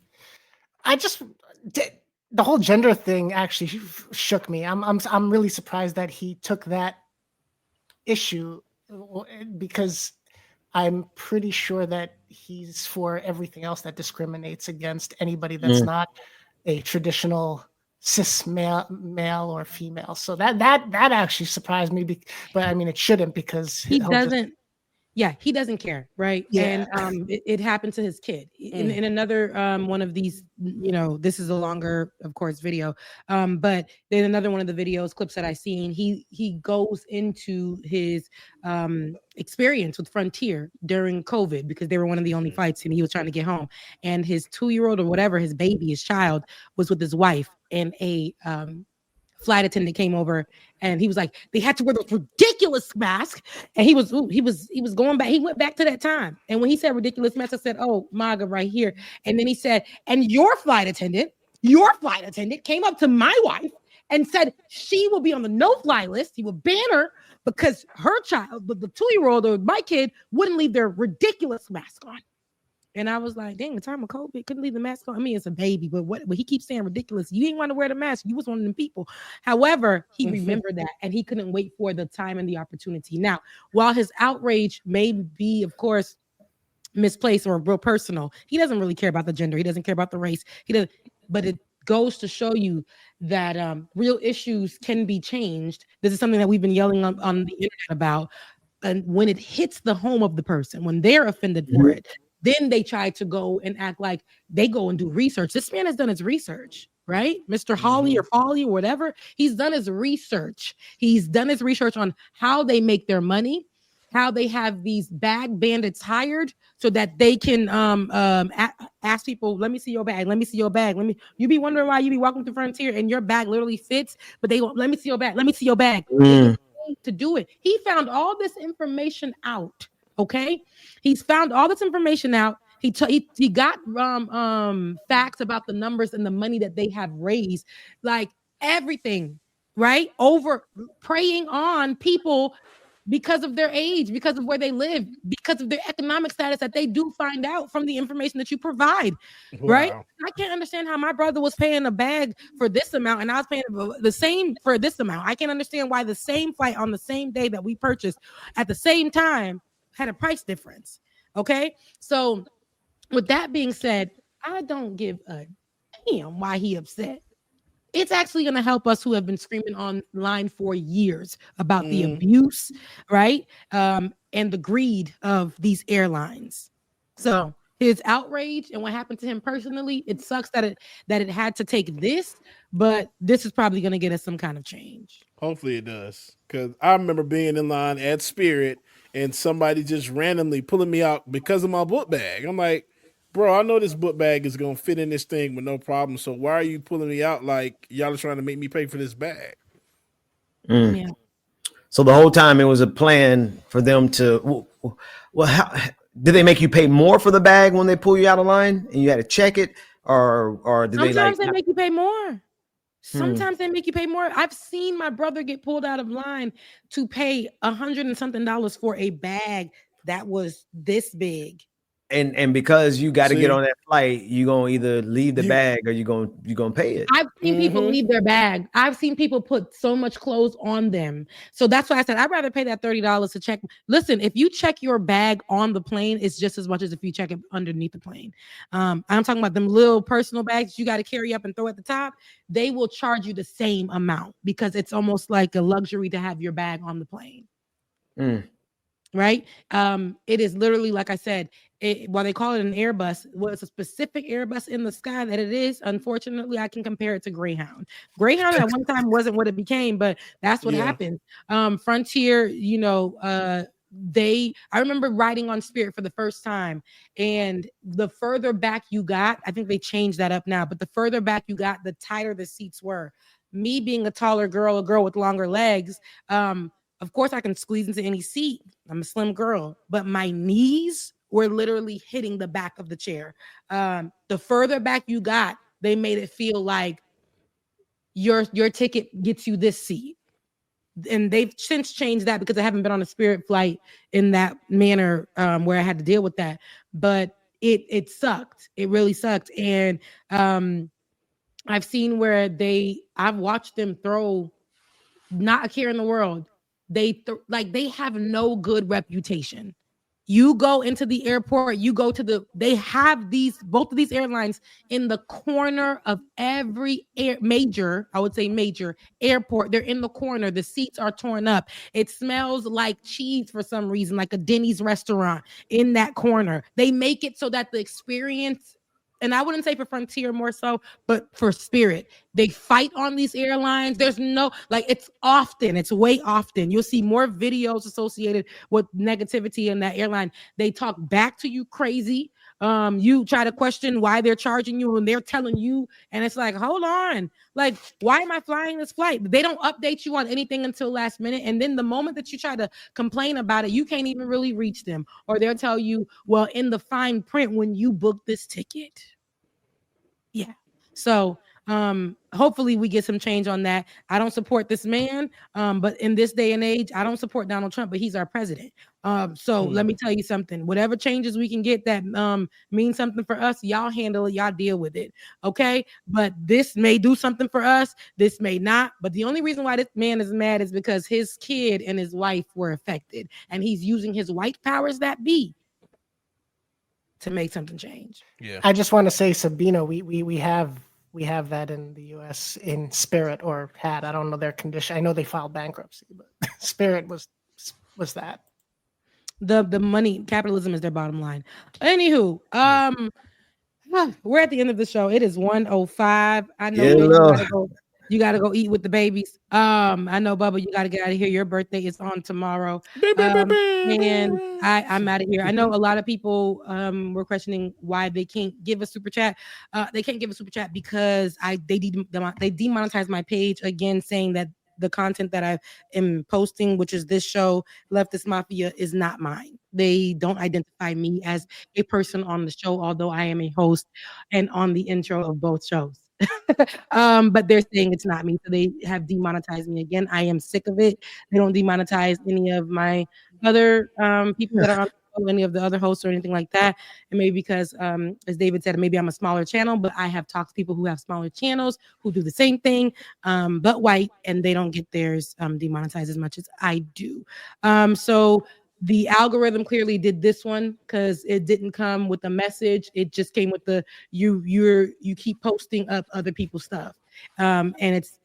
answer. The whole gender thing actually shook me. I'm really surprised that he took that issue, because I'm pretty sure that he's for everything else that discriminates against anybody that's not a traditional cis male or female. So that actually surprised me. But I mean, it shouldn't, because he doesn't. He doesn't care, right? Yeah. And it happened to his kid in another one of these. This is a longer, of course, video. But then another one of the clips that I seen, he goes into his experience with Frontier during COVID, because they were one of the only flights, and he was trying to get home. And his 2-year-old or whatever, his child, was with his wife, and a flight attendant came over, and he was like, they had to wear those ridiculous masks. And he was going back. He went back to that time. And when he said ridiculous mask, I said, oh, MAGA right here. And then he said, and your flight attendant came up to my wife and said she will be on the no-fly list. He will ban her because her child, the 2-year-old or my kid, wouldn't leave their ridiculous mask on. And I was like, dang, the time of COVID, couldn't leave the mask on. I mean, it's a baby, but he keeps saying ridiculous. You didn't want to wear the mask. You was one of them people. However, he remembered that, and he couldn't wait for the time and the opportunity. Now, while his outrage may be, of course, misplaced or real personal, he doesn't really care about the gender. He doesn't care about the race. He doesn't. But it goes to show you that real issues can be changed. This is something that we've been yelling on the internet about. And when it hits the home of the person, when they're offended for it, then they try to go and act like they go and do research. This man has done his research, right? Mr. Hawley or Foley or whatever. He's done his research. He's done his research on how they make their money, how they have these bag bandits hired so that they can ask people, let me see your bag. Let me see your bag. You be wondering why you be walking through Frontier and your bag literally fits, but they won't, let me see your bag. Let me see your bag. To do it. He found all this information out. Okay, he's found all this information out. He got facts about the numbers and the money that they have raised, like everything, right? Over preying on people because of their age, because of where they live, because of their economic status that they do find out from the information that you provide, right? I can't understand how my brother was paying a bag for this amount and I was paying the same for this amount. I can't understand why the same flight on the same day that we purchased at the same time had a price difference. Okay, so with that being said, I don't give a damn why he upset. It's actually going to help us who have been screaming online for years about the abuse, right? And the greed of these airlines. So his outrage and what happened to him personally, it sucks that it had to take this, but this is probably going to get us some kind of change. Hopefully it does, because I remember being in line at Spirit and somebody just randomly pulling me out because of my book bag. I'm like, bro, I know this book bag is going to fit in this thing with no problem. So why are you pulling me out like y'all are trying to make me pay for this bag? Yeah. So the whole time it was a plan for them to, how did they make you pay more for the bag when they pull you out of line and you had to check it? Or did Sometimes they make you pay more. Sometimes they make you pay more. I've seen my brother get pulled out of line to pay $100 and something for a bag that was this big. And because you got to See? get on that flight, you're gonna either leave the bag or you're gonna pay it. I've seen people leave their bag. I've seen people put so much clothes on them. So that's why I said I'd rather pay that $30 to check. Listen, if you check your bag on the plane, it's just as much as if you check it underneath the plane. I'm talking about them little personal bags you got to carry up and throw at the top. They will charge you the same amount because it's almost like a luxury to have your bag on the plane. Right? It is literally, like I said, while they call it an Airbus, well, it's a specific Airbus in the sky that it is. Unfortunately, I can compare it to Greyhound. Greyhound at one time wasn't what it became, but that's what happened. Frontier, I remember riding on Spirit for the first time, and the further back you got, I think they changed that up now, but the further back you got, the tighter the seats were. Me being a taller girl, a girl with longer legs, of course I can squeeze into any seat. I'm a slim girl, but my knees were literally hitting the back of the chair. The further back you got, they made it feel like your ticket gets you this seat. And they've since changed that because I haven't been on a Spirit flight in that manner where I had to deal with that. But it sucked. It really sucked. And I've seen where I've watched them throw, not a care in the world. They have no good reputation. You go into the airport, they have both of these airlines in the corner of every major airport. They're in the corner. The seats are torn up. It smells like cheese for some reason, like a Denny's restaurant in that corner. They make it so that the experience, and I wouldn't say for Frontier more so, but for Spirit, they fight on these airlines. There's no, it's way often. You'll see more videos associated with negativity in that airline. They talk back to you crazy. You try to question why they're charging you and they're telling you, and it's like, hold on. Why am I flying this flight? They don't update you on anything until last minute. And then the moment that you try to complain about it, you can't even really reach them. Or they'll tell you, well, in the fine print when you book this ticket. Yeah. So hopefully we get some change on that. I don't support this man, but in this day and age, I don't support Donald Trump, but he's our president. So let me tell you something. Whatever changes we can get that mean something for us, y'all handle it, y'all deal with it. Okay. But this may do something for us, this may not. But the only reason why this man is mad is because his kid and his wife were affected, and he's using his white powers that be to make something change. Yeah. I just want to say, Sabina, we have that in the U.S. in Spirit, or had. I don't know their condition. I know they filed bankruptcy, but Spirit was that. The money, capitalism is their bottom line. Anywho, we're at the end of the show. It is 1:05. I know you gotta go eat with the babies. I know, Bubba, you gotta get out of here. Your birthday is on tomorrow. And I'm out of here. I know a lot of people were questioning why they can't give a super chat. They can't give a super chat because they demonetized my page again, saying that the content that I am posting, which is this show, Leftist Mafia, is not mine. They don't identify me as a person on the show, although I am a host and on the intro of both shows. But they're saying it's not me, so they have demonetized me again. I am sick of it. They don't demonetize any of my other people that are on the show, any of the other hosts or anything like that. And maybe because, as David said, maybe I'm a smaller channel, but I have talked to people who have smaller channels who do the same thing, but white, and they don't get theirs demonetized as much as I do. So the algorithm clearly did this one because it didn't come with a message. It just came with the you keep posting up other people's stuff. And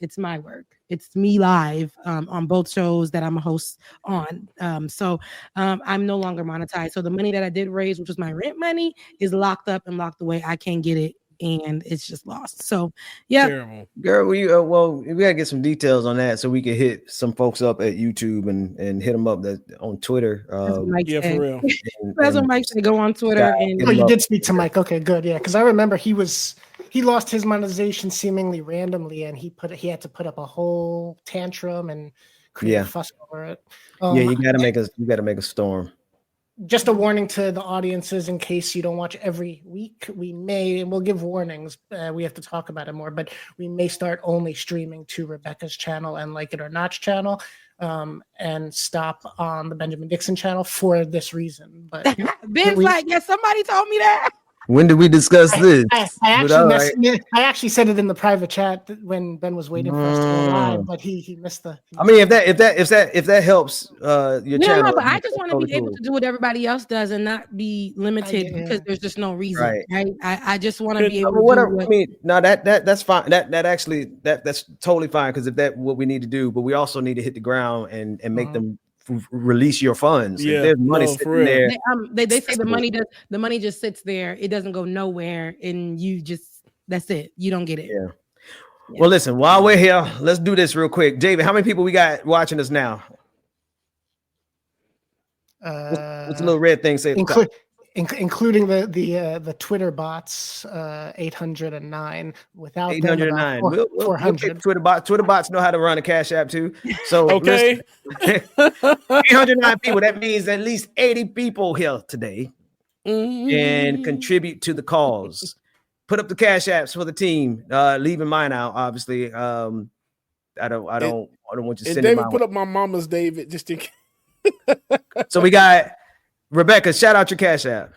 it's my work. It's me live on both shows that I'm a host on. So I'm no longer monetized. So the money that I did raise, which was my rent money, is locked up and locked away. I can't get it, and it's just lost. So yeah, terrible. Girl, we gotta get some details on that so we can hit some folks up at YouTube and hit them up on Twitter. Yeah, for real. That's what Mike said. Go on Twitter. Oh, you did speak to Mike. Okay, good. Yeah, because I remember he lost his monetization seemingly randomly, and he had to put up a whole tantrum and create a fuss over it. Yeah, you gotta make a storm. just a warning to the audiences in case you don't watch every week. We may, and we'll give warnings. We have to talk about it more, but we may start only streaming to Rebecca's channel and Like It or Not's channel, and stop on the Benjamin Dixon channel for this reason. But Ben's like, yeah, somebody told me that. When did we discuss this? I actually said it in the private chat when Ben was waiting for us to go live, but he missed the. I mean, if that helps your channel. No, but I just want to be able to do what everybody else does and not be limited because there's just no reason, right? I just want to be able to do what I mean, no, that's fine. That's totally fine because if that's what we need to do, but we also need to hit the ground and make them release your funds. Yeah, if there's money sitting there. They say the money just sits there. It doesn't go nowhere, and that's it. You don't get it. Yeah. Well, listen, while we're here, let's do this real quick. David, how many people we got watching us now? What's the little red thing say? Including the Twitter bots, 809. Without 809. Them, We'll 400. Twitter bots know how to run a Cash App too. So okay, 809 people. That means at least 80 people here today and contribute to the cause. Put up the Cash Apps for the team. Leaving mine out, obviously. I don't want you to send David, put up my mama's, David, just in case. So we got Rebecca, shout out your Cash App.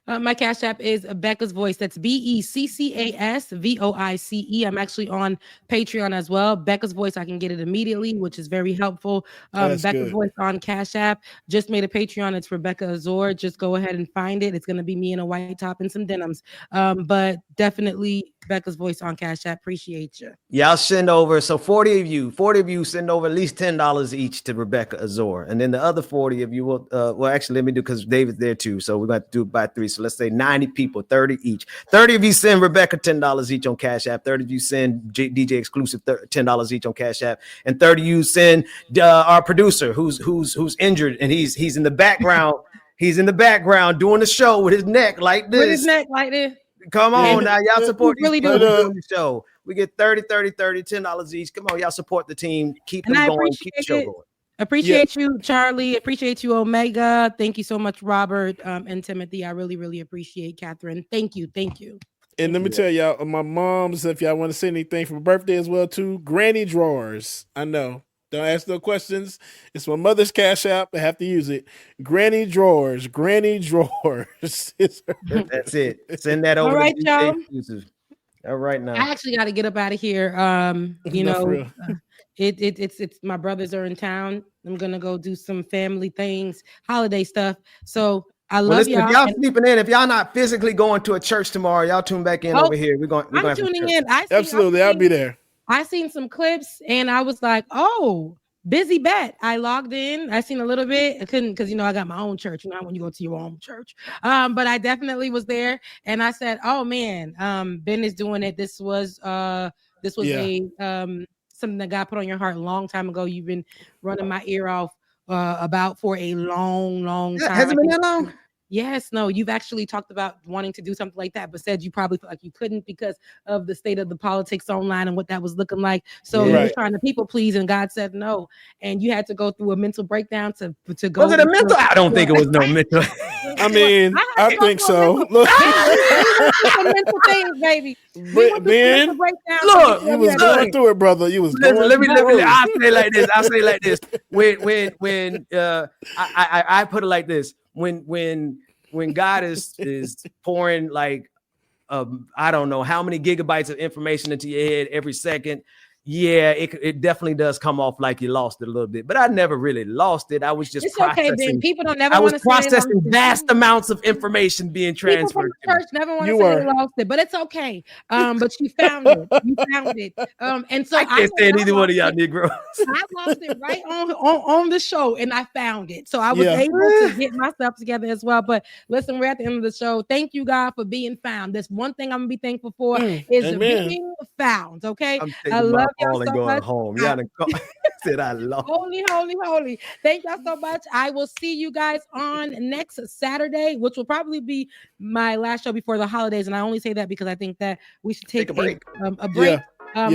My Cash App is Becca's Voice. That's BECCASVOICE. I'm actually on Patreon as well. Becca's Voice, I can get it immediately, which is very helpful. Becca's Voice on Cash App. Just made a Patreon. It's Rebecca Azor. Just go ahead and find it. It's going to be me in a white top and some denims. But definitely Becca's Voice on Cash App. Appreciate you. Y'all send over. So 40 of you send over at least $10 each to Rebecca Azor. And then the other 40 of you will, well, actually, let me do because David's there too. So we're going to do it by 3. So let's say 90 people, 30 each. 30 of you send Rebecca $10 each on Cash App. 30 of you send DJ Exclusive $10 each on Cash App. And 30 of you send our producer who's injured and he's in the background. He's in the background doing the show with his neck like this. With his neck like this. Come on now, y'all support really these people doing the show. We get 30, $10 each. Come on, y'all support the team. Keep them going. Keep the show going. Appreciate you, Charlie. Appreciate you, Omega. Thank you so much, Robert and Timothy. I really, really appreciate Catherine. Thank you. And let me tell y'all, my mom's, if y'all want to say anything for my birthday as well, too, Granny Drawers. I know. Don't ask no questions. It's my mother's Cash App. I have to use it. Granny Drawers. That's it. Send that over. All right, y'all. All right now. I actually got to get up out of here. It's my brothers are in town. I'm gonna go do some family things, holiday stuff. So I love y'all. If y'all sleeping in, if y'all not physically going to a church tomorrow, y'all tune back in over here. I'm tuning in. Absolutely, I'll be there. I seen some clips and I was like, oh, busy bet. I logged in. I seen a little bit. I couldn't because I got my own church. When you go to your own church. But I definitely was there and I said, oh man, Ben is doing it. This was a something that God put on your heart a long time ago. You've been running my ear off about for a long time. Has it been that long? Yes, no, you've actually talked about wanting to do something like that, but said you probably felt like you couldn't because of the state of the politics online and what that was looking like. So you were trying to people please, and God said no, and you had to go through a mental breakdown to go. Was it a mental? I don't think it was no mental. I mean, I think so. Look, mental things, baby. Ben, look, you was going through it, brother. You was going let me. I'll say it like this. When I put it like this. When God is pouring like I don't know how many gigabytes of information into your head every second, it definitely does come off like you lost it a little bit. But I never really lost it. I was just processing. Okay, Ben. People don't never. I was processing vast amounts of information being transferred. People from the church never want to say they lost it, but it's okay. But you found it. And so I can't stand either one of y'all Negroes. I lost it right on the show, and I found it. So I was able to get myself together as well. But listen, we're at the end of the show. Thank you, God, for being found. That's one thing I'm gonna be thankful for is being found. Okay, I love y'all so much. Home. Y'all said I love. Holy. Thank y'all so much. I will see you guys on next Saturday, which will probably be my last show before the holidays. And I only say that because I think that we should take a break.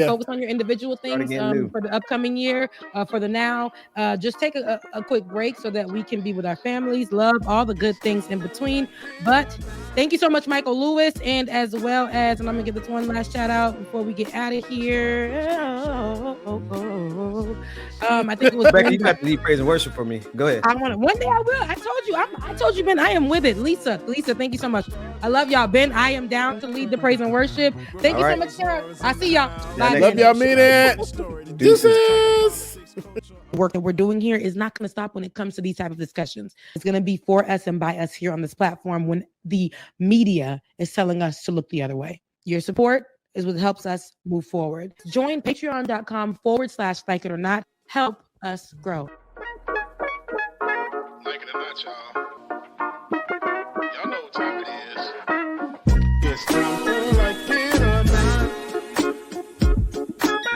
Focus on your individual things for the upcoming year. For the now, just take a quick break so that we can be with our families, love, all the good things in between. But thank you so much, Michael Lewis, and as well as, and I'm gonna give this one last shout out before we get out of here. I think it was Rebecca, you got to lead praise and worship for me. Go ahead. I want to. One day I will. I told you, Ben. I am with it. Lisa, thank you so much. I love y'all, Ben. I am down to lead the praise and worship. Thank you so much, Sarah. I see y'all. Bye. Love y'all. Mean it. Deuces. Work that we're doing here is not going to stop when it comes to these type of discussions. It's going to be for us and by us here on this platform when the media is telling us to look the other way. Your support is what helps us move forward. Join patreon.com/like it or not. Help us grow. Like it or not, y'all. Y'all know what time it is. It's time for Like It or Not.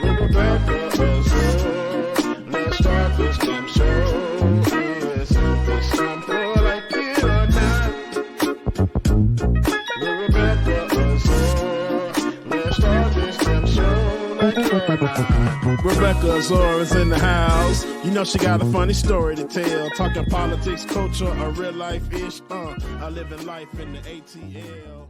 With Rebecca Azor. Let's start this damn show. It's time for Like It or Not. With Rebecca Azor. Let's start this damn show. Like it or not. Rebecca Azor is in the house. You know she got a funny story to tell. Talking politics, culture, or real life ish. I live in life in the ATL.